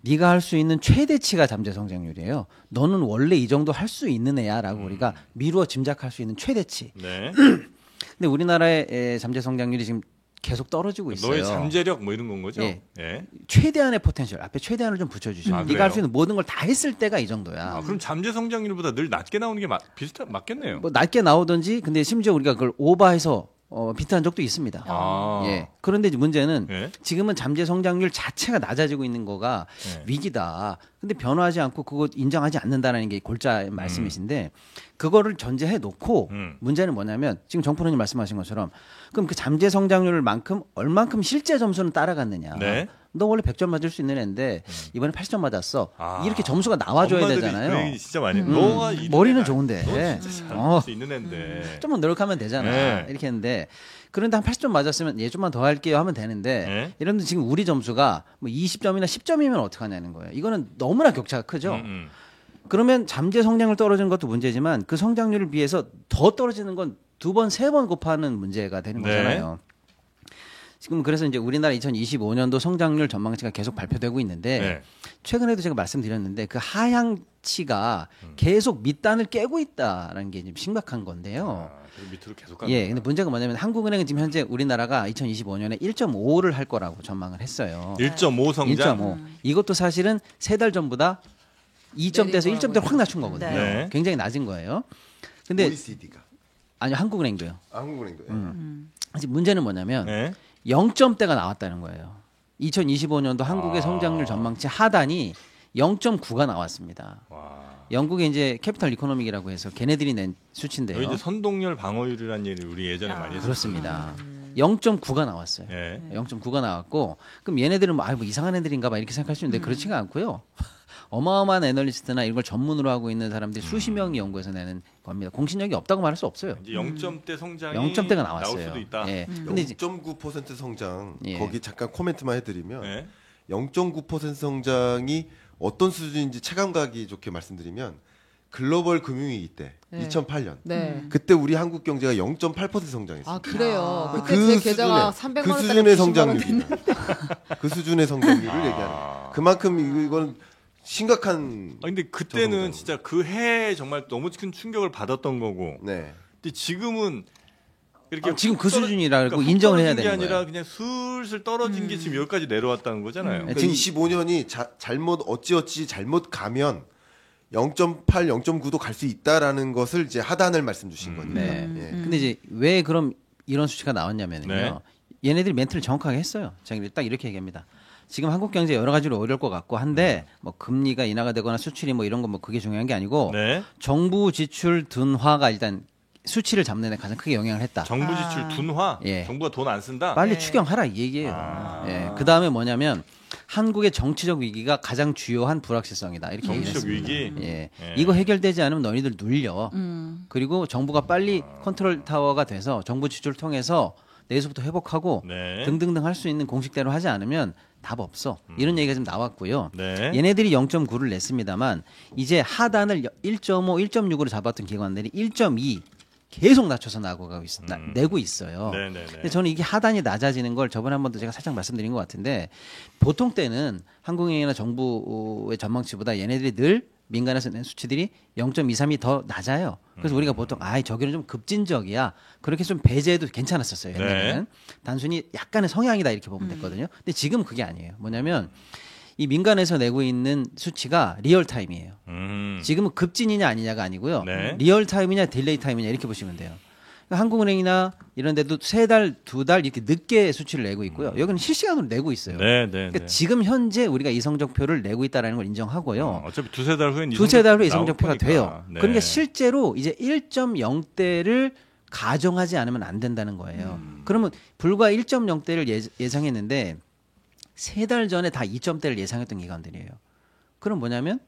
A: 네가 할 수 있는 최대치가 잠재 성장률이에요. 너는 원래 이 정도 할 수 있는 애야라고 우리가 미루어 짐작할 수 있는 최대치.
C: 네.
A: 근데 우리나라의 잠재 성장률이 지금 계속 떨어지고 있어요.
C: 너의 잠재력 뭐 이런 건 거죠?
A: 예.
C: 예.
A: 최대한의 포텐셜 앞에 최대한을 좀 붙여주죠.
C: 아,
A: 네가 할 수
C: 그래요?
A: 있는 모든 걸 다 했을 때가 이 정도야.
C: 아, 그럼 잠재 성장률보다 늘 낮게 나오는 게 맞겠네요.
A: 뭐 낮게 나오든지 근데 심지어 우리가 그걸 오버해서 비트한 적도 있습니다.
C: 아.
A: 예. 그런데 이제 문제는
C: 예?
A: 지금은 잠재 성장률 자체가 낮아지고 있는 거가
C: 예.
A: 위기다. 근데 변화하지 않고 그거 인정하지 않는다는 게 골자 말씀이신데 그거를 전제해 놓고 문제는 뭐냐면 지금 정프로님 말씀하신 것처럼 그럼 그 잠재 성장률만큼 얼만큼 실제 점수는 따라갔느냐.
C: 네.
A: 너 원래 100점 맞을 수 있는 애인데 이번에 80점 맞았어.
C: 아.
A: 이렇게 점수가 나와줘야
C: 엄마들이
A: 되잖아요.
C: 그 얘기 진짜 많이. 너가 이
A: 머리는
C: 애가
A: 좋은데.
C: 너 진짜 잘할
A: 어.
C: 수 있는 애인데.
A: 좀만 노력하면 되잖아.
C: 네.
A: 이렇게 했는데 그런데 한 80점 맞았으면 예 좀만 더 할게요 하면 되는데
C: 네.
A: 이런데 지금 우리 점수가 뭐 20점이나 10점이면 어떡하냐는 거예요. 이거는 너무나 격차가 크죠. 그러면 잠재 성장률 떨어지는 것도 문제지만 그 성장률을 비해서 더 떨어지는 건 두 번, 세 번 곱하는 문제가 되는
C: 네.
A: 거잖아요. 지금 그래서 이제 우리나라 2025년도 성장률 전망치가 계속 발표되고 있는데
C: 네.
A: 최근에도 제가 말씀드렸는데 그 하향치가 계속 밑단을 깨고 있다라는 게 지금 심각한 건데요.
C: 아, 그리고 밑으로 계속 가는
A: 예, 근데 문제가 뭐냐면 한국은행은 지금 현재 우리나라가 2025년에 1.5를 할 거라고 전망을 했어요.
C: 1.5 성장.
A: 1.5. 이것도 사실은 세 달 전보다 2점대에서
B: 내린
A: 1점대로 확 낮춘 거거든요.
C: 네.
A: 굉장히 낮은 거예요. 근데
D: OECD가
A: 아니요, 한국은행도요.
D: 한국은행도.
A: 지금 문제는 뭐냐면
C: 네.
A: 0점대가 나왔다는 거예요. 2025년도 한국의 성장률 전망치 하단이 0.9가 나왔습니다.
C: 와.
A: 영국의 이제 캐피탈 이코노믹이라고 해서 걔네들이 낸 수치인데요.
C: 여기 이제 선동열 방어율이라는 얘기를 우리 예전에 많이 했었어요.
A: 그렇습니다. 0.9가 나왔어요.
C: 예.
A: 0.9가 나왔고 그럼 얘네들은 뭐, 뭐 이상한 애들인가 봐 이렇게 생각할 수 있는데 그렇지가 않고요. 어마어마한 애널리스트나 이런 걸 전문으로 하고 있는 사람들이 수십 명이 연구해서 내는 겁니다. 공신력이 없다고 말할 수 없어요.
C: 이제 0점대 성장이
A: 0점대가
C: 나올
A: 나왔어요.
C: 수도 있다.
A: 예. 근데 이제
D: 0.9% 성장.
A: 예.
D: 거기 잠깐 코멘트만 해드리면
C: 예.
D: 0.9% 성장이 어떤 수준인지 체감가기 좋게 말씀드리면 글로벌 금융위기 때
B: 네.
D: 2008년
B: 네.
D: 그때 우리 한국 경제가 0.8% 성장했어요.
B: 아 그래요.
D: 그
B: 그때 제 계좌가
D: 수준의
B: 300만
D: 그
B: 원짜리
D: 수준의
B: 90만 원
D: 성장률이다. 그 수준의 성장률을 얘기하는. 그만큼 이건 심각한.
C: 아, 근데 그때는
D: 저성장.
C: 진짜 그 해에 정말 너무 큰 충격을 받았던 거고.
D: 네.
C: 근데 지금은 이렇게
A: 지금 그
C: 훅 떨어-
A: 수준이라고
C: 그러니까 훅
A: 인정을 해야
C: 떨어진 게
A: 되는
C: 아니라
A: 거예요.
C: 그냥 슬슬 떨어진 게 지금 여기까지 내려왔다는 거잖아요.
D: 그러니까
A: 지금-
D: 25년이 잘못 어찌어찌 잘못 가면 0.8, 0.9도 갈 수 있다라는 것을 이제 하단을 말씀 주신 겁니다.
A: 네.
D: 예.
A: 근데 이제 왜 그럼 이런 수치가 나왔냐면요.
C: 네.
A: 얘네들이 멘트를 정확하게 했어요. 제가 딱 이렇게 얘기합니다. 지금 한국 경제 여러 가지로 어려울 것 같고 한데 뭐 금리가 인하가 되거나 수출이 뭐 이런 거 뭐 그게 중요한 게 아니고
C: 네.
A: 정부 지출 둔화가 일단 수치를 잡는 데 가장 크게 영향을 했다.
C: 정부 지출 둔화.
A: 예.
C: 정부가 돈 안 쓴다.
A: 빨리
E: 네.
A: 추경하라 이 얘기예요.
C: 아.
A: 예. 그 다음에 뭐냐면 한국의 정치적 위기가 가장 주요한 불확실성이다. 이렇게
C: 정치적
A: 얘기했습니다.
C: 위기.
A: 예.
C: 예.
A: 이거 해결되지 않으면 너희들 눌려. 그리고 정부가 빨리 컨트롤 타워가 돼서 정부 지출을 통해서 내수부터 회복하고
C: 네.
A: 등등등 할 수 있는 공식대로 하지 않으면 답 없어. 이런 얘기가 좀 나왔고요.
C: 네.
A: 얘네들이 0.9를 냈습니다만 이제 하단을 1.5, 1.6으로 잡았던 기관들이 1.2 계속 낮춰서 내고 있어요.
C: 네네네.
A: 근데 저는 이게 하단이 낮아지는 걸 저번에 한 번도 제가 살짝 말씀드린 것 같은데 보통 때는 한국은행이나 정부의 전망치보다 얘네들이 늘 민간에서 낸 수치들이 0.23이 더 낮아요. 그래서 우리가 보통 저기는 좀 급진적이야. 그렇게 좀 배제해도 괜찮았었어요. 옛날에는.
C: 네.
A: 단순히 약간의 성향이다 이렇게 보면 됐거든요. 근데 지금 그게 아니에요. 뭐냐면 이 민간에서 내고 있는 수치가 리얼타임이에요. 지금은 급진이냐 아니냐가 아니고요.
C: 네.
A: 리얼타임이냐 딜레이 타임이냐 이렇게 보시면 돼요. 그러니까 한국은행이나 이런 데도 3달, 2달 이렇게 늦게 수치를 내고 있고요. 여기는 실시간으로 내고 있어요.
C: 네, 네,
A: 그러니까
C: 네.
A: 지금 현재 우리가 이성적표를 내고 있다는 걸 인정하고요.
C: 어차피 두세 달 후엔
A: 두세 달 후에
C: 나올
A: 이성적표가
C: 거니까.
A: 돼요.
C: 네.
A: 그러니까 실제로 이제 1.0대를 가정하지 않으면 안 된다는 거예요. 그러면 불과 1.0대를 예상했는데 3달 전에 다 2점대를 예상했던 기관들이에요. 그럼 뭐냐면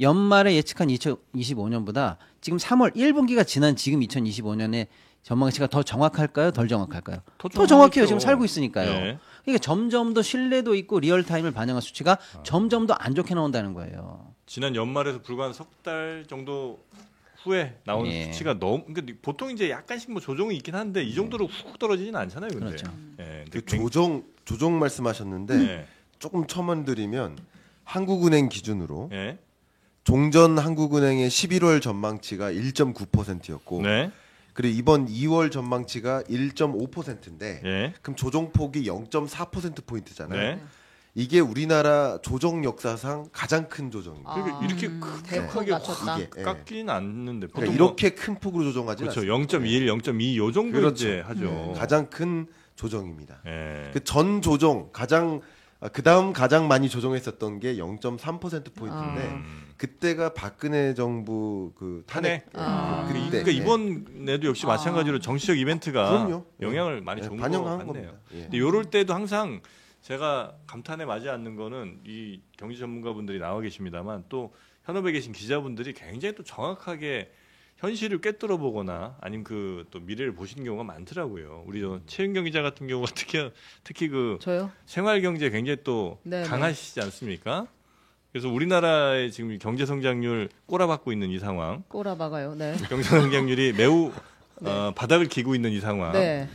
A: 연말에 예측한 2025년보다 지금 3월 1분기가 지난 지금 2025년에 전망치가 더 정확할까요? 덜 정확할까요? 더 정확해요. 지금 살고 있으니까요.
C: 네.
A: 그러니까 점점 더 신뢰도 있고 리얼타임을 반영한 수치가 점점 더 안 좋게 나온다는 거예요.
C: 지난 연말에서 불과 한 석 달 정도 후에 나온
A: 예.
C: 수치가 너무 그러니까 보통 이제 약간씩 뭐 조정이 있긴 한데 이 정도로 훅 떨어지진 않잖아요. 근데.
A: 그렇죠.
C: 예.
D: 그
C: 근데
D: 조정 말씀하셨는데
C: 네.
D: 조금 첨언드리면 한국은행 기준으로
C: 예.
D: 종전 한국은행의 11월 전망치가 1.9%였고
C: 네.
D: 그리고 이번 2월 전망치가 1.5%인데
C: 예.
D: 그럼 조정폭이 0.4% 포인트잖아요.
C: 네.
D: 이게 우리나라 조정 역사상 가장 큰 조정입니다.
C: 그러니까 이렇게
B: 대폭
C: 크게
B: 낮췄다.
D: 이게, 예.
C: 깎이는 않는데 보통
D: 그러니까 이렇게 큰 폭으로 조정하지
C: 그렇죠.
D: 않습니다.
C: 0.21, 0.2 요 정도
D: 그렇죠.
C: 이제 하죠.
D: 네, 가장 큰 조정입니다.
C: 예.
D: 그 전 조정 그 다음 가장 많이 조정했었던 게 0.3% 포인트인데 그때가 박근혜 정부 그 탄핵 그때
C: 그러니까 이번에도 역시 마찬가지로 정치적 이벤트가
D: 그럼요.
C: 영향을 많이
D: 네,
C: 준 것
D: 반영한
C: 같네요.
D: 겁니다. 예.
C: 근데 요럴 때도 항상 제가 감탄에 맞지 않는 거는 이 경제 전문가분들이 나와 계십니다만 또 현업에 계신 기자분들이 굉장히 또 정확하게 현실을 꿰뚫어 보거나 아니면 그 또 미래를 보시는 경우가 많더라고요. 우리 저 최은경 기자 같은 경우가 특히 그
B: 저요?
C: 생활 경제에 굉장히 또
B: 네,
C: 강하시지 않습니까? 그래서 우리나라의 지금 경제 성장률 꼬라박고 있는 이 상황,
B: 꼬라박아요. 네.
C: 경제 성장률이 매우 바닥을 기고 있는 이 상황.
B: 네.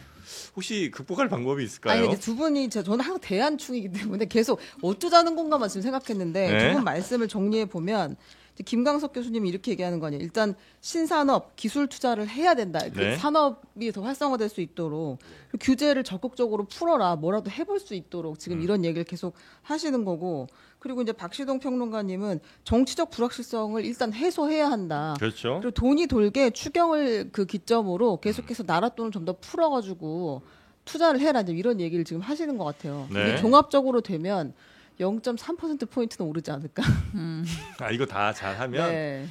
C: 혹시 극복할 방법이 있을까요?
B: 아니 근데 두 분이 저는 항상 대한충이기 때문에 계속 어쩌자는 건가만 지금 생각했는데
C: 네.
B: 두 분 말씀을 정리해 보면 김광석 교수님이 이렇게 얘기하는 거 아니에요. 일단 신산업 기술 투자를 해야 된다. 그
C: 네.
B: 산업이 더 활성화될 수 있도록 규제를 적극적으로 풀어라. 뭐라도 해볼 수 있도록 지금 이런 얘기를 계속 하시는 거고. 그리고 이제 박시동 평론가님은 정치적 불확실성을 일단 해소해야 한다.
C: 그렇죠.
B: 그리고 돈이 돌게 추경을 그 기점으로 계속해서 나라 돈을 좀 더 풀어가지고 투자를 해라. 이제 이런 얘기를 지금 하시는 것 같아요.
C: 네.
B: 이게 종합적으로 되면 0.3% 포인트는 오르지 않을까.
C: 아 이거 다 잘하면
B: 네.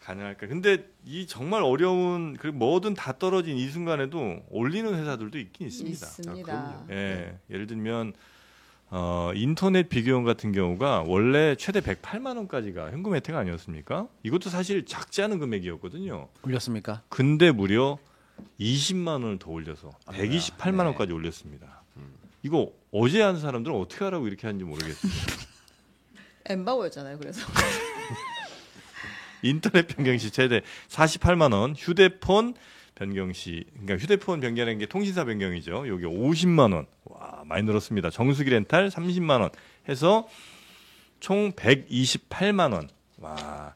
C: 가능할까? 근데 이 정말 어려운 그리고 뭐든 다 떨어진 이 순간에도 올리는 회사들도 있긴 있습니다.
B: 있습니다.
C: 예, 예를 들면 인터넷 비교원 같은 경우가 원래 최대 108만 원까지가 현금 혜택 아니었습니까? 이것도 사실 작지 않은 금액이었거든요.
A: 올렸습니까?
C: 근데 무려 20만 원을 더 올려서 128만 원까지 올렸습니다. 이거 어제 한 사람들은 어떻게 하라고 이렇게 하는지 모르겠습니다.
B: 엠바고였잖아요. 그래서
C: 인터넷 변경시 최대 48만 원, 휴대폰 변경시, 그러니까 휴대폰 변경하는 게 통신사 변경이죠. 여기 50만 원, 와 많이 늘었습니다. 정수기 렌탈 30만 원 해서 총 128만 원. 와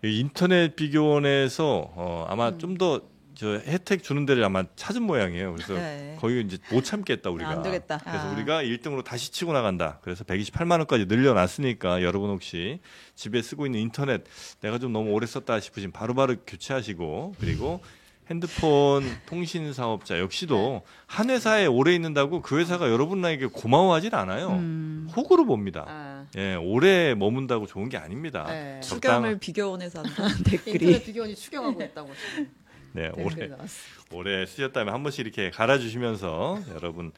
C: 인터넷 비교원에서 아마 좀 더 저 혜택 주는 데를 아마 찾은 모양이에요. 그래서
E: 네.
C: 거기 이제 못 참겠다 우리가.
E: 안 되겠다.
C: 그래서
E: 아.
C: 우리가 1등으로 다시 치고 나간다. 그래서 128만 원까지 늘려놨으니까 여러분 혹시 집에 쓰고 있는 인터넷 내가 좀 너무 오래 썼다 싶으시면 바로바로 교체하시고 그리고 핸드폰 통신 사업자 역시도 한 회사에 오래 있는다고 그 회사가 여러분에게 고마워하진 않아요. 호구로 봅니다.
B: 아,
C: 예, 오래 머문다고 좋은 게 아닙니다.
B: 네.
E: 추경을 비교원에서 한다는
B: 인터넷
E: 댓글이
B: 비교원이 추경하고 있다고 지금
C: 네,
B: 댓글이 나왔어요.
C: 오래 쓰셨다면 한 번씩 이렇게 갈아주시면서 여러분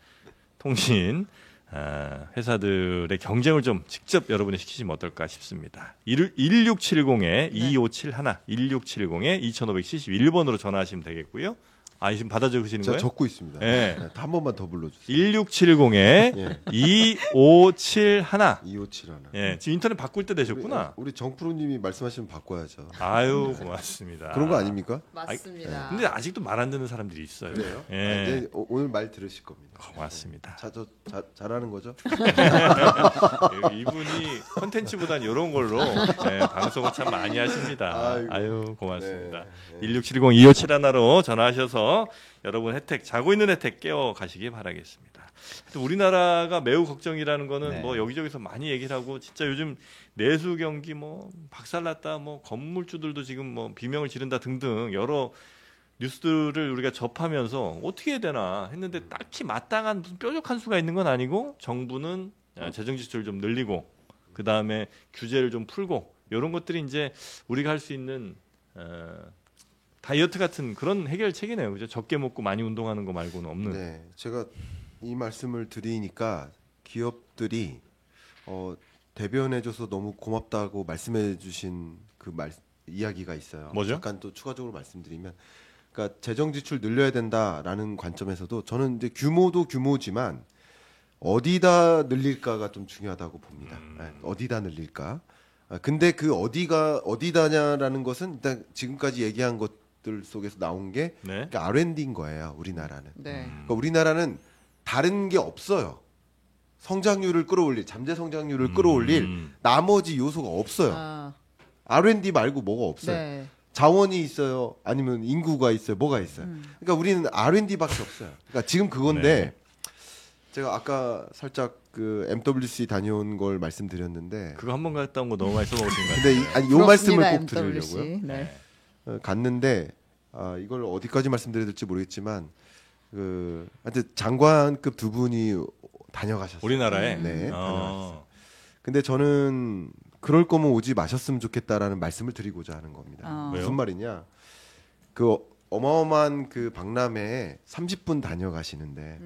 C: 통신 회사들의 경쟁을 좀 직접 여러분이 시키시면 어떨까 싶습니다. 1670에 2571, 1670에 2571번으로 전화하시면 되겠고요. 지금 받아 적으시는
D: 제가
C: 거예요?
D: 적고 있습니다.
C: 네.
D: 네, 한 번만 더 불러주세요.
C: 1670에
D: 예.
C: 2571.
D: 257 하나.
C: 예, 지금 인터넷 바꿀 때 되셨구나.
D: 우리 정프로님이 말씀하시면 바꿔야죠.
C: 아유, 고맙습니다.
D: 그런 거 아닙니까?
B: 맞습니다.
C: 근데 아직도 말 안 듣는 사람들이 있어요.
D: 그래요?
C: 예.
D: 이제 오늘 말 들으실 겁니다.
C: 고맙습니다.
D: 잘하는 거죠?
C: 이분이 컨텐츠보단 이런 걸로 방송을 참 많이 하십니다.
D: 아이고.
C: 아유, 고맙습니다.
D: 네.
C: 1670-2571로 전화하셔서 여러분 혜택, 자고 있는 혜택 깨워 가시기 바라겠습니다. 우리나라가 매우 걱정이라는 거는
A: 네.
C: 뭐 여기저기서 많이 얘기를 하고 진짜 요즘 내수 경기 뭐 박살났다, 뭐 건물주들도 지금 뭐 비명을 지른다 등등 여러 뉴스들을 우리가 접하면서 어떻게 해야 되나 했는데 딱히 마땅한 무슨 뾰족한 수가 있는 건 아니고 정부는 재정 지출을 좀 늘리고 그 다음에 규제를 좀 풀고 이런 것들이 이제 우리가 할 수 있는 다이어트 같은 그런 해결책이네요. 그죠? 적게 먹고 많이 운동하는 거 말고는 없는.
D: 네, 제가 이 말씀을 드리니까 기업들이 대변해줘서 너무 고맙다고 말씀해주신 그 이야기가 있어요.
C: 뭐죠?
D: 잠깐 또 추가적으로 말씀드리면, 그러니까 재정 지출 늘려야 된다라는 관점에서도 저는 이제 규모도 규모지만 어디다 늘릴까가 좀 중요하다고 봅니다. 네, 어디다 늘릴까? 근데 그 어디다냐라는 것은 일단 지금까지 얘기한 것들 속에서 나온 게
C: 네.
D: 그러니까 R&D인 거예요. 우리나라는.
B: 네.
D: 그러니까 우리나라는 다른 게 없어요. 성장률을 끌어올릴, 잠재 성장률을 끌어올릴 나머지 요소가 없어요.
B: 아,
D: R&D 말고 뭐가 없어요.
B: 네.
D: 자원이 있어요. 아니면 인구가 있어요. 뭐가 있어요. 그러니까 우리는 R&D밖에 없어요. 그러니까 지금 그건데 제가 아까 살짝 그 MWC 다녀온 걸 말씀드렸는데
C: 그거 한 번 갔다 온 거 너무 많이 써먹으신 것
D: 근데
C: 같아요.
D: 요 말씀을 꼭
B: 부럽습니다, MWC.
D: 드리려고요.
B: 네.
D: 갔는데 이걸 어디까지 말씀드려야 될지 모르겠지만 하여튼 장관급 두 분이 다녀가셨어요.
C: 우리나라에.
D: 네,
C: 어.
D: 다녀갔어요. 근데 저는 그럴 거면 오지 마셨으면 좋겠다라는 말씀을 드리고자 하는 겁니다.
C: 왜요?
D: 무슨 말이냐? 그 어마어마한 그 박람회에 30분 다녀가시는데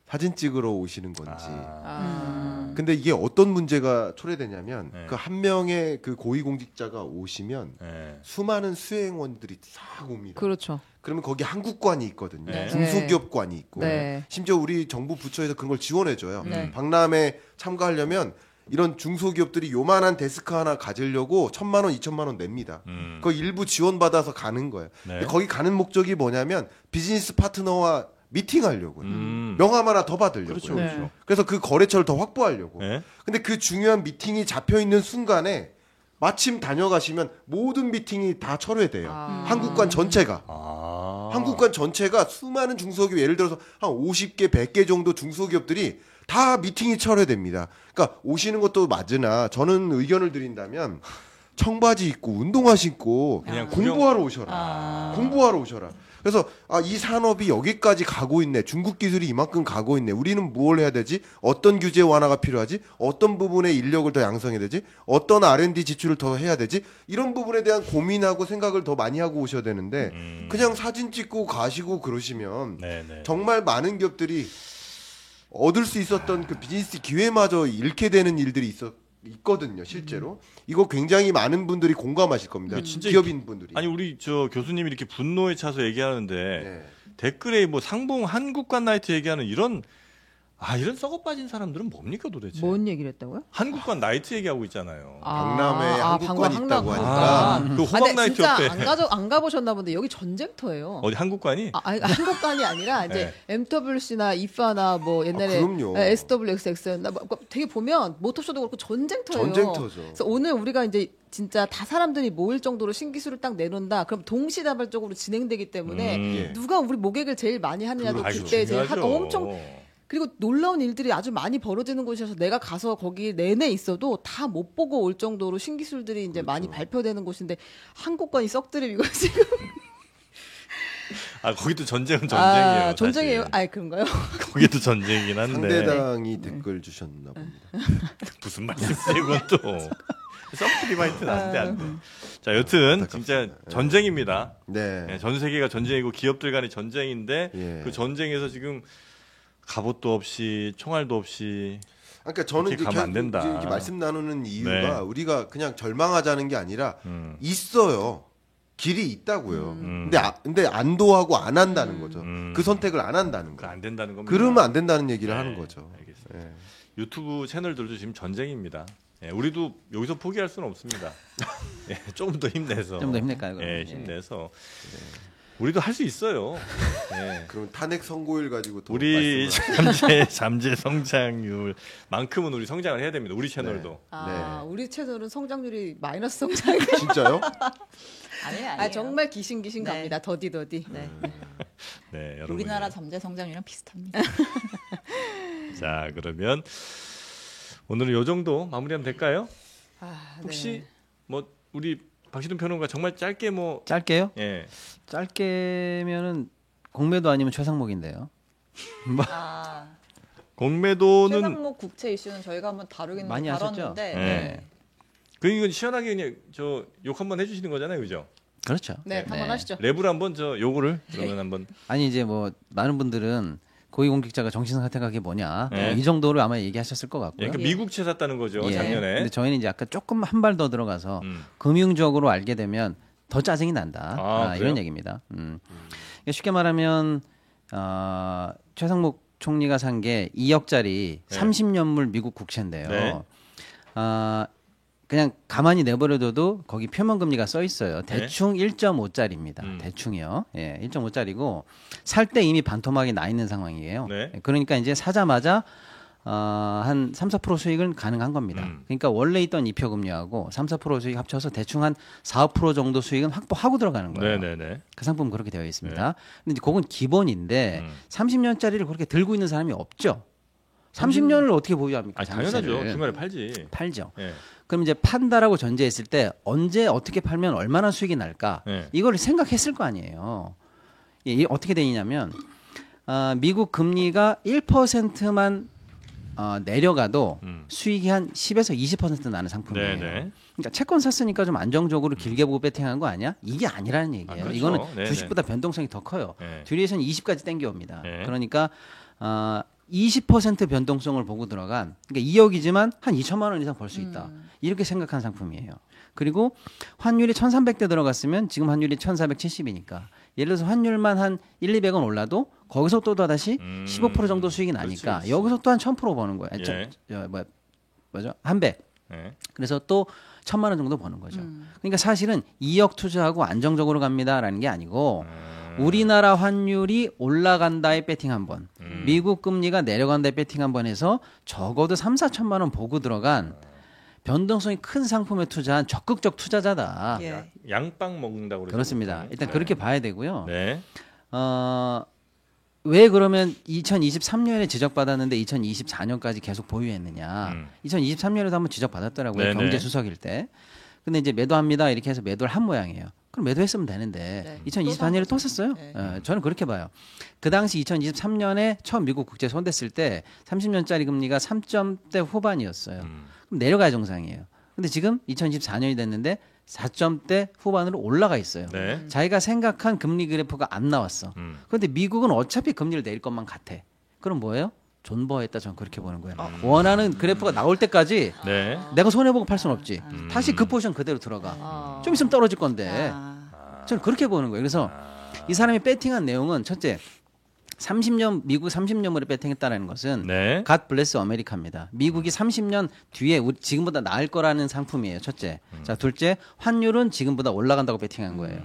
D: 사진 찍으러 오시는 건지.
B: 아,
D: 근데 이게 어떤 문제가 초래되냐면
C: 네.
D: 그 한 명의 그 고위공직자가 오시면
C: 네.
D: 수많은 수행원들이 싹 옵니다.
B: 그렇죠.
D: 그러면 거기 한국관이 있거든요.
C: 네.
D: 중소기업관이 있고
B: 네.
D: 심지어 우리 정부 부처에서 그런 걸 지원해줘요.
B: 네.
D: 박람회 참가하려면 이런 중소기업들이 요만한 데스크 하나 가지려고 1,000만 원, 2,000만 원 냅니다. 그거 일부 지원받아서 가는 거예요.
C: 네.
D: 근데 거기 가는 목적이 뭐냐면 비즈니스 파트너와 미팅하려고요. 명함 하나 더 받으려고요.
C: 그렇죠,
B: 네.
C: 그렇죠.
D: 그래서 그 거래처를 더 확보하려고.
C: 네.
D: 근데 그 중요한 미팅이 잡혀 있는 순간에 마침 다녀가시면 모든 미팅이 다 철회돼요.
B: 아.
D: 한국관 전체가. 한국관 전체가 수많은 중소기업 예를 들어서 한 50개, 100개 정도 중소기업들이 다 미팅이 철회됩니다. 그러니까 오시는 것도 맞으나 저는 의견을 드린다면 청바지 입고 운동화 신고
C: 그냥
D: 공부하러 오셔라. 공부하러 오셔라. 그래서 이 산업이 여기까지 가고 있네. 중국 기술이 이만큼 가고 있네. 우리는 뭘 해야 되지? 어떤 규제 완화가 필요하지? 어떤 부분에 인력을 더 양성해야 되지? 어떤 R&D 지출을 더 해야 되지? 이런 부분에 대한 고민하고 생각을 더 많이 하고 오셔야 되는데 그냥 사진 찍고 가시고 그러시면
C: 네, 네.
D: 정말 많은 기업들이 얻을 수 있었던 그 비즈니스 기회마저 잃게 되는 일들이 있거든요, 실제로. 이거 굉장히 많은 분들이 공감하실 겁니다.
C: 이게 진짜
D: 기업인 분들이.
C: 아니 우리 저 교수님이 이렇게 분노에 차서 얘기하는데
D: 네.
C: 댓글에 뭐 상봉 한국관 나이트 얘기하는 이런 썩어 빠진 사람들은 뭡니까 도대체?
B: 뭔 얘기를 했다고요?
C: 한국관 나이트 얘기하고 있잖아요.
D: 박람회에 한국관이
B: 방금
D: 있다고
B: 한국-
D: 하니까.
C: 그
B: 아,
C: 호박
B: 근데
C: 나이트
B: 진짜
C: 옆에
B: 안 가보셨나 본데 여기 전쟁터예요.
C: 어디 한국관이?
B: 아니, 한국관이 아니라 이제 MWC나 IFA나 뭐 옛날에
D: 그럼요.
B: SWXX였나 되게 보면 모터쇼도 그렇고 전쟁터예요.
D: 전쟁터죠.
B: 그래서 오늘 우리가 이제 진짜 다 사람들이 모일 정도로 신기술을 딱 내놓는다. 그럼 동시다발적으로 진행되기 때문에
D: 예.
B: 누가 우리 모객을 제일 많이 하느냐도
C: 아이고,
B: 그때 제일
C: 중요하죠.
B: 엄청 그리고 놀라운 일들이 아주 많이 벌어지는 곳이어서 내가 가서 거기 내내 있어도 다 못 보고 올 정도로 신기술들이 이제 많이 발표되는 곳인데 한국관이 썩드림 이거 지금
C: 아 거기도 전쟁은 전쟁이에요.
B: 아, 전쟁이에요.
C: 사실.
B: 아, 그런가요?
C: 거기도 전쟁이긴 한데
D: 상대당이 댓글 주셨나 봅니다.
C: 무슨 말씀이세요 이건 또. 서프리마이트는 안돼 안돼. 자 여튼 진짜 전쟁입니다.
D: 네.
C: 네, 전 세계가 전쟁이고 기업들 간의 전쟁인데
D: 예.
C: 그 전쟁에서 지금 갑옷도 없이 총알도 없이
D: 그러니까 저는
C: 이렇게 가면 안 된다.
D: 이제 이렇게 말씀 나누는 이유가
C: 네.
D: 우리가 그냥 절망하자는 게 아니라 있어요. 길이 있다고요. 근데 안도하고 안 한다는 거죠. 그 선택을 안 한다는
C: 그거
D: 거.
C: 안 된다는 겁니다.
D: 그러면 안 된다는 얘기를
C: 네,
D: 하는 거죠.
C: 알겠습니다.
D: 예.
C: 유튜브 채널들도 지금 전쟁입니다. 예, 우리도 여기서 포기할 수는 없습니다. 예, 조금 더 힘내서.
A: 좀 더 힘낼까요? 그럼?
C: 예, 힘내서. 우리도 할 수 있어요. 예.
D: 그럼 탄핵 선고일 가지고 또
C: 우리
D: 말씀을
C: 잠재 성장률만큼은 우리 성장을 해야 됩니다. 우리 채널도.
B: 아,
D: 네.
B: 우리 채널은 성장률이 마이너스 성장.
D: 진짜요?
E: 아니에요.
B: 아, 정말 기신
E: 네.
B: 갑니다. 더디.
E: 네.
C: 네, 여러분.
E: 우리나라 잠재 성장률이랑 비슷합니다.
C: 자, 그러면 오늘은 요 정도 마무리하면 될까요?
B: 아,
C: 혹시
B: 네.
C: 뭐 우리 박시동 평론가 정말 짧게 뭐
A: 짧게요?
C: 예.
A: 짧게면은 공매도 아니면 최상목인데요.
E: 아,
C: 공매도는
E: 최상목 국채 이슈는 저희가 한번 다루긴
A: 많이 하셨죠?
E: 다뤘는데
C: 네. 그 이건 시원하게 그냥 저 욕 한번 해주시는 거잖아요, 그죠?
A: 그렇죠.
B: 네, 한번 하시죠.
C: 랩을 한번 저 요거를 그러면 한번
A: 아니 이제 뭐 많은 분들은 고위공직자가 정신 상태가 그게 뭐냐
C: 네.
A: 이 정도로 아마 얘기하셨을 것 같고요.
C: 예, 그러니까 미국채 샀다는 거죠
A: 예.
C: 작년에.
A: 근데 저희는 이제 아까 조금 한 발 더 들어가서
C: 음.
A: 금융적으로 알게 되면 더 짜증이 난다.
C: 아,
A: 이런
C: 그래요?
A: 얘기입니다. 그러니까 쉽게 말하면 최상목 총리가 산 게 2억짜리
C: 네.
A: 30년물 미국 국채인데요.
C: 네.
A: 그냥 가만히 내버려둬도 거기 표면금리가 써 있어요. 대충 1.5짜리입니다. 대충이요. 예, 1.5짜리고 살 때 이미 반토막이 나 있는 상황이에요.
C: 네.
A: 그러니까 이제 사자마자 한 3, 4% 수익은 가능한 겁니다. 그러니까 원래 있던 이표 금리하고 3, 4% 수익 합쳐서 대충 한 4, 5% 정도 수익은 확보하고 들어가는 거예요.
C: 네네네.
A: 그 상품은 그렇게 되어 있습니다. 근데 이제 그건 기본인데 30년짜리를 그렇게 들고 있는 사람이 없죠. 30년을 어떻게 보유합니까?
C: 아 당연하죠.
A: 장세를.
C: 중간에 팔지.
A: 팔죠.
C: 예.
A: 그럼 이제 판다라고 전제했을 때 언제 어떻게 팔면 얼마나 수익이 날까?
C: 네.
A: 이걸 생각했을 거 아니에요. 이게 어떻게 되냐면 미국 금리가 1%만 내려가도 수익이 한 10에서 20% 나는 상품이에요.
C: 네네.
A: 그러니까 채권 샀으니까 좀 안정적으로 길게 보고 배팅한 거 아니야? 이게 아니라는 얘기예요.
C: 그렇죠.
A: 이거는
C: 네네.
A: 주식보다 변동성이 더 커요.
C: 네.
A: 듀레이션 20까지 땡겨옵니다.
C: 네.
A: 그러니까 20% 변동성을 보고 들어간 그러니까 2억이지만 한 2천만 원 이상 벌 수 있다. 이렇게 생각한 상품이에요. 그리고 환율이 1,300대 들어갔으면 지금 환율이 1,470이니까 예를 들어서 환율만 한 1, 200원 올라도 거기서 또 다시 15% 정도 수익이 나니까
C: 그렇지.
A: 여기서 또 한 1,000% 버는 거예요.
C: 예.
A: 뭐죠? 한 배.
C: 예.
A: 그래서 또 1,000만 원 정도 버는 거죠. 그러니까 사실은 2억 투자하고 안정적으로 갑니다라는 게 아니고 우리나라 환율이 올라간다에 배팅 한 번, 미국 금리가 내려간다에 배팅 한 번 해서 적어도 3, 4천만 원 보고 들어간 변동성이 큰 상품에 투자한 적극적 투자자다.
E: 예.
C: 양빵 먹는다고 그러죠.
A: 그렇습니다.
C: 보통.
A: 일단 그렇게 봐야 되고요.
C: 네.
A: 왜 그러면 2023년에 지적받았는데 2024년까지 계속 보유했느냐? 2023년에도 한번 지적받았더라고요.
C: 네네.
A: 경제수석일 때. 근데 이제 매도합니다 이렇게 해서 매도를 한 모양이에요. 그럼 매도했으면 되는데
E: 네.
A: 2024년에 또 샀어요?
E: 네.
A: 저는 그렇게 봐요. 그 당시 2023년에 처음 미국 국채 손댔을 때 30년짜리 금리가 3점대 후반이었어요. 그럼 내려가야 정상이에요. 근데 지금 2024년이 됐는데 4점대 후반으로 올라가 있어요.
C: 네.
A: 자기가 생각한 금리 그래프가 안 나왔어. 그런데 미국은 어차피 금리를 내릴 것만 같아. 그럼 뭐예요? 존버했다. 저는 그렇게 보는 거예요. 원하는 그래프가 나올 때까지
C: 네.
A: 내가 손해보고 팔 수는 없지. 다시 그 포지션 그대로 들어가. 좀 있으면 떨어질 건데. 저는 그렇게 보는 거예요. 그래서 이 사람이 배팅한 내용은 첫째, 30년 미국 30년물에 배팅했다는 것은
C: 네.
A: 갓 블레스 아메리카입니다. 미국이 30년 뒤에 지금보다 나을 거라는 상품이에요. 첫째. 자, 둘째, 환율은 지금보다 올라간다고 배팅한 거예요.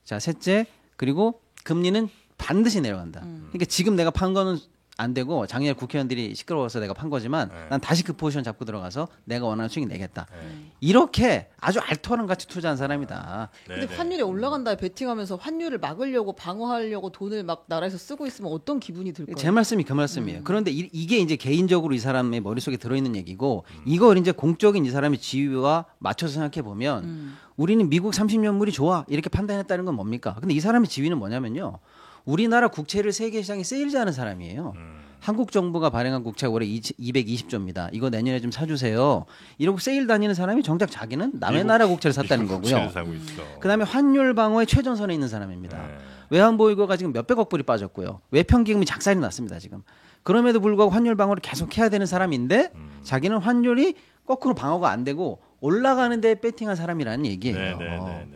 A: 자, 셋째, 그리고 금리는 반드시 내려간다. 그러니까 지금 내가 판 거는 안 되고 작년에 국회의원들이 시끄러워서 내가 판 거지만
C: 네.
A: 난 다시 그 포지션 잡고 들어가서 내가 원하는 수익 내겠다.
C: 네.
A: 이렇게 아주 알토란 같이 투자한 사람이다.
B: 근데
C: 네,
B: 환율이 올라간다 베팅하면서 환율을 막으려고 방어하려고 돈을 막 나라에서 쓰고 있으면 어떤 기분이 들까요?
A: 제 말씀이 그 말씀이에요. 그런데 이게 이제 개인적으로 이 사람의 머릿속에 들어있는 얘기고 이걸 이제 공적인 이 사람의 지위와 맞춰서 생각해 보면 우리는 미국 30년물이 좋아 이렇게 판단했다는 건 뭡니까? 근데 이 사람의 지위는 뭐냐면요. 우리나라 국채를 세계 시장에 세일즈하는 사람이에요. 한국 정부가 발행한 국채가 올해 220조입니다. 이거 내년에 좀 사주세요. 이러고 세일 다니는 사람이 정작 자기는 남의 나라 국채를 샀다는
C: 미국
A: 거고요.
C: 국채를 사고 있어.
A: 그다음에 환율 방어의 최전선에 있는 사람입니다.
C: 네.
A: 외환보유고가 지금 몇백억 불이 빠졌고요. 외평기금이 작살이 났습니다. 지금. 그럼에도 불구하고 환율 방어를 계속 해야 되는 사람인데 자기는 환율이 거꾸로 방어가 안 되고 올라가는 데 배팅한 사람이라는 얘기예요.
C: 네.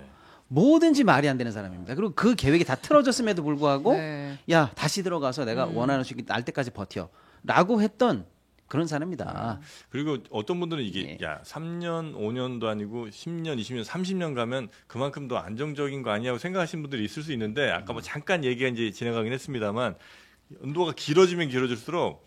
A: 뭐든지 말이 안 되는 사람입니다. 그리고 그 계획이 다 틀어졌음에도 불구하고
B: 네.
A: 야 다시 들어가서 내가 원하는 수익이 날 때까지 버텨라고 했던 그런 사람이다.
C: 그리고 어떤 분들은 이게
A: 예.
C: 야 3년, 5년도 아니고 10년, 20년, 30년 가면 그만큼 더 안정적인 거 아니냐고 생각하시는 분들이 있을 수 있는데 아까 뭐 잠깐 얘기가 이제 지나가긴 했습니다만 연도가 길어지면 길어질수록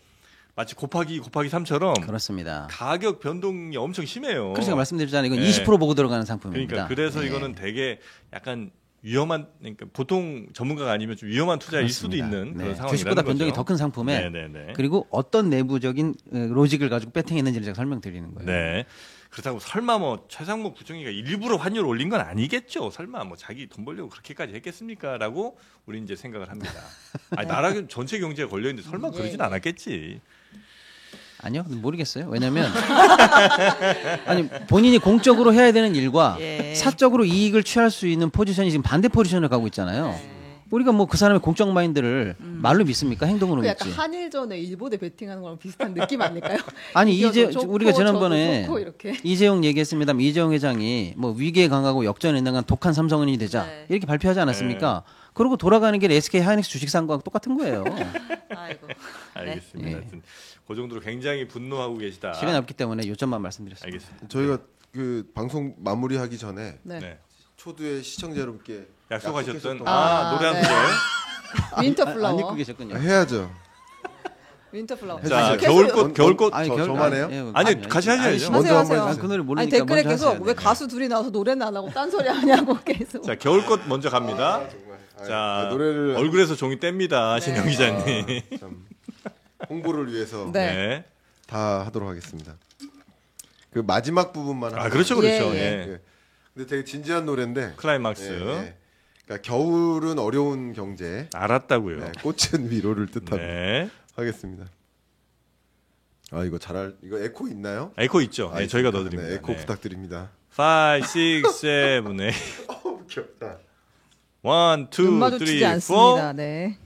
C: 마치 곱하기 3처럼
A: 그렇습니다.
C: 가격 변동이 엄청 심해요.
A: 그래서 제가 말씀드렸잖아요. 이건
C: 예.
A: 20% 보고 들어가는 상품입니다.
C: 그러니까 그래서
A: 예.
C: 이거는 되게 약간 위험한 그러니까 보통 전문가가 아니면 좀 위험한 투자일 수도
A: 그렇습니다.
C: 있는
A: 네.
C: 그런 상황이라는
A: 주식보다
C: 거죠.
A: 변동이 더 큰 상품에
C: 네네네.
A: 그리고 어떤 내부적인 로직을 가지고 배팅했는지를 제가 설명드리는 거예요.
C: 네. 그렇다고 설마 뭐 최상무 부총리가 일부러 환율 올린 건 아니겠죠. 설마 뭐 자기 돈 벌려고 그렇게까지 했겠습니까?라고 우리 이제 생각을 합니다. 아니, 나라 전체 경제가 걸려 있는데 설마 그러진 않았겠지.
A: 아니요, 모르겠어요. 왜냐하면 아니 본인이 공적으로 해야 되는 일과
E: 예.
A: 사적으로 이익을 취할 수 있는 포지션이 지금 반대 포지션을 가고 있잖아요. 우리가 뭐 그 사람의 공적 마인드를 말로 믿습니까? 행동으로
B: 그
A: 믿지.
B: 약간 한일전에 일본에 베팅하는 거랑 비슷한 느낌 아닐까요?
A: 아니
B: 이겨도
A: 이제
B: 좋고,
A: 우리가
B: 저도
A: 지난번에
B: 좋고 이렇게.
A: 이재용 얘기했습니다. 이재용 회장이 뭐 위기에 강하고 역전에 능한 독한 삼성은이 되자
E: 네.
A: 이렇게 발표하지 않았습니까? 그러고 돌아가는 길에 SK 하이닉스 주식 산 거랑 똑같은 거예요.
E: 아이고.
C: 알겠습니다.
A: 예.
C: 하여튼 그 정도로 굉장히 분노하고 계시다.
A: 시간이 없기 때문에 요점만 말씀드렸습니다.
C: 알겠습니다.
D: 저희가 그 방송 마무리하기 전에
B: 네.
C: 네.
D: 초두의 시청자 여러분께
C: 약속하셨던
D: 약속했었던
C: 노래 한
B: 네.
C: 소절.
A: 안
B: 윈터플라워.
A: 입고 계셨군요.
D: 해야죠.
B: 윈터플라워.
C: 자,
B: 계속
C: 겨울꽃.
A: 아니,
D: 저만 해요?
C: 아니, 같이 하셔야죠.
D: 먼저
B: 하세요,
D: 한번
B: 하세요.
A: 그 노래
B: 아니
A: 모르니까
B: 댓글에
A: 먼저
B: 계속
A: 하셔야
B: 왜
A: 돼.
B: 가수 둘이 나와서 노래는 안 하고 딴소리 하냐고 계속.
C: 자, 겨울꽃 먼저 갑니다.
D: 아,
C: 자,
D: 노래를
C: 얼굴에서 종이 뗍니다. 신영 기자님.
D: 참 홍보를 위해서
B: 네.
C: 네.
D: 다 하도록 하겠습니다. 그 마지막 부분만
C: 아, 그렇죠, 그렇죠.
B: 예,
C: 예.
D: 예. 근데 되게 진지한 노래인데
C: 클라이막스.
D: 그러니까 겨울은 어려운 경제,
C: 알았다고요.
D: 네, 꽃은 위로를 뜻하고
C: 네.
D: 하겠습니다. 아 이거 이거 에코 있나요?
C: 에코 있죠. 네, 저희가
D: 있습니다.
C: 넣어드립니다.
D: 네, 에코
C: 네.
D: 부탁드립니다.
C: 5, 6, 7, 8.
D: 귀엽다.
C: 1, 2,
B: 눈
C: 3,
B: 마주치지
C: 4.
B: 않습니다. 네.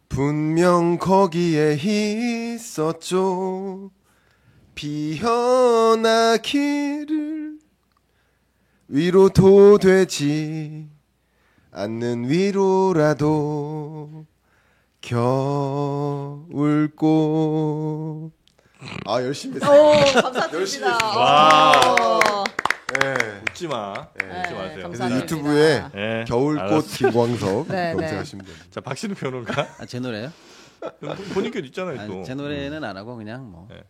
D: 분명 거기에 있었죠. 비어나기를 위로도 되지 않는 위로라도 겨울꽃. 아 열심히 했어요.
B: 오
D: 열심히
B: 감사드립니다.
C: 와.
B: 오.
D: 네.
C: 웃지 마.
D: 네.
C: 웃지 마세요.
D: 그래서
B: 감사합니다.
D: 유튜브에
C: 네,
D: 겨울꽃
C: 알았어.
D: 김광석
B: 네,
D: 검색하시면 됩니다.
C: 자, 박신우 평론가.
A: 아, 제 노래요?
C: 본인 게 있잖아요, 또.
A: 아니, 제 노래는 안 하고 그냥 뭐
C: 네.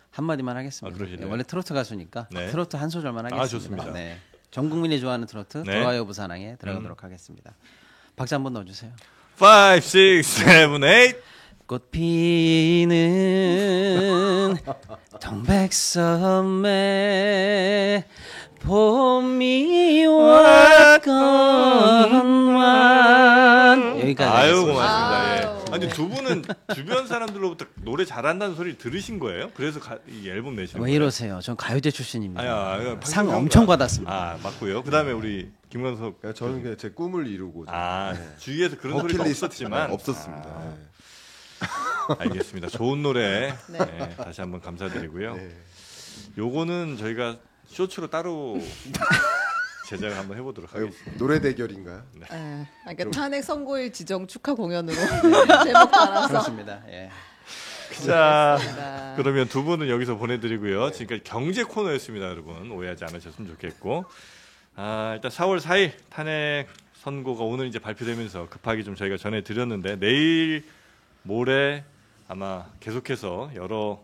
A: 한마디만 하겠습니다.
C: 아, 그러시네요.
A: 네, 원래 트로트 가수니까
C: 네.
A: 트로트 한 소절만 하겠습니다.
C: 아, 좋습니다.
A: 네. 전 국민이 좋아하는 트로트
C: 네.
A: 돌아와요 부산항에 들어가도록 하겠습니다. 박자 한번 넣어주세요.
C: 5, 6, 7, 8.
A: 꽃 피는 동백섬에 봄이 왔건만 여기까지
C: 아유,
A: 하겠습니다.
C: 고맙습니다. 예.
B: 아유.
C: 아니, 두 분은 주변 사람들로부터 노래 잘한다는 소리를 들으신 거예요? 그래서 이 앨범 내시는
A: 왜
C: 거예요?
A: 이러세요? 전 가요제 출신입니다.
C: 아야,
A: 상 엄청 받았습니다.
C: 아, 맞고요. 그다음에 우리 김광석.
D: 그러니까 저는 그냥 제 꿈을 이루고
C: 아, 주위에서 그런 소리가 없었지만
D: 없었습니다. 네.
C: 알겠습니다. 좋은 노래
B: 네.
C: 네, 다시 한번 감사드리고요.
D: 네.
C: 요거는 저희가 쇼츠로 따로 제작을 한번 해보도록
D: 아, 이거
C: 하겠습니다.
D: 노래 대결인가요?
B: 네. 그러니까 탄핵 선고일 지정 축하 공연으로 제목 따라서.
A: 그렇습니다. 예.
C: 자,
B: 네.
C: 그러면 두 분은 여기서 보내드리고요. 지금까지 경제 코너였습니다, 여러분. 오해하지 않으셨으면 좋겠고. 아, 일단 4월 4일 탄핵 선고가 오늘 이제 발표되면서 급하게 좀 저희가 전해드렸는데 내일 모레 아마 계속해서 여러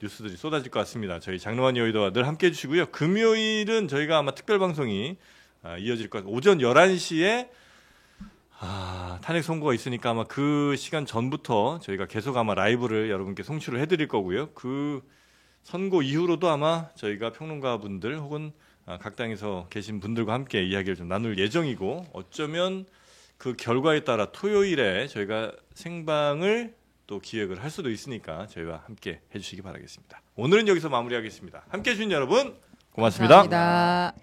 C: 뉴스들이 쏟아질 것 같습니다. 저희 장로환 여의도와 늘 함께해 주시고요. 금요일은 저희가 아마 특별 방송이 이어질 것 같아요. 오전 11시에 탄핵 선고가 있으니까 아마 그 시간 전부터 저희가 계속 아마 라이브를 여러분께 송출을 해드릴 거고요. 그 선고 이후로도 아마 저희가 평론가분들 혹은 각 당에서 계신 분들과 함께 이야기를 좀 나눌 예정이고, 어쩌면 그 결과에 따라 토요일에 저희가 생방을 또 기획을 할 수도 있으니까 저희와 함께 해주시기 바라겠습니다. 오늘은 여기서 마무리하겠습니다. 함께해 주신 여러분 고맙습니다.
B: 감사합니다.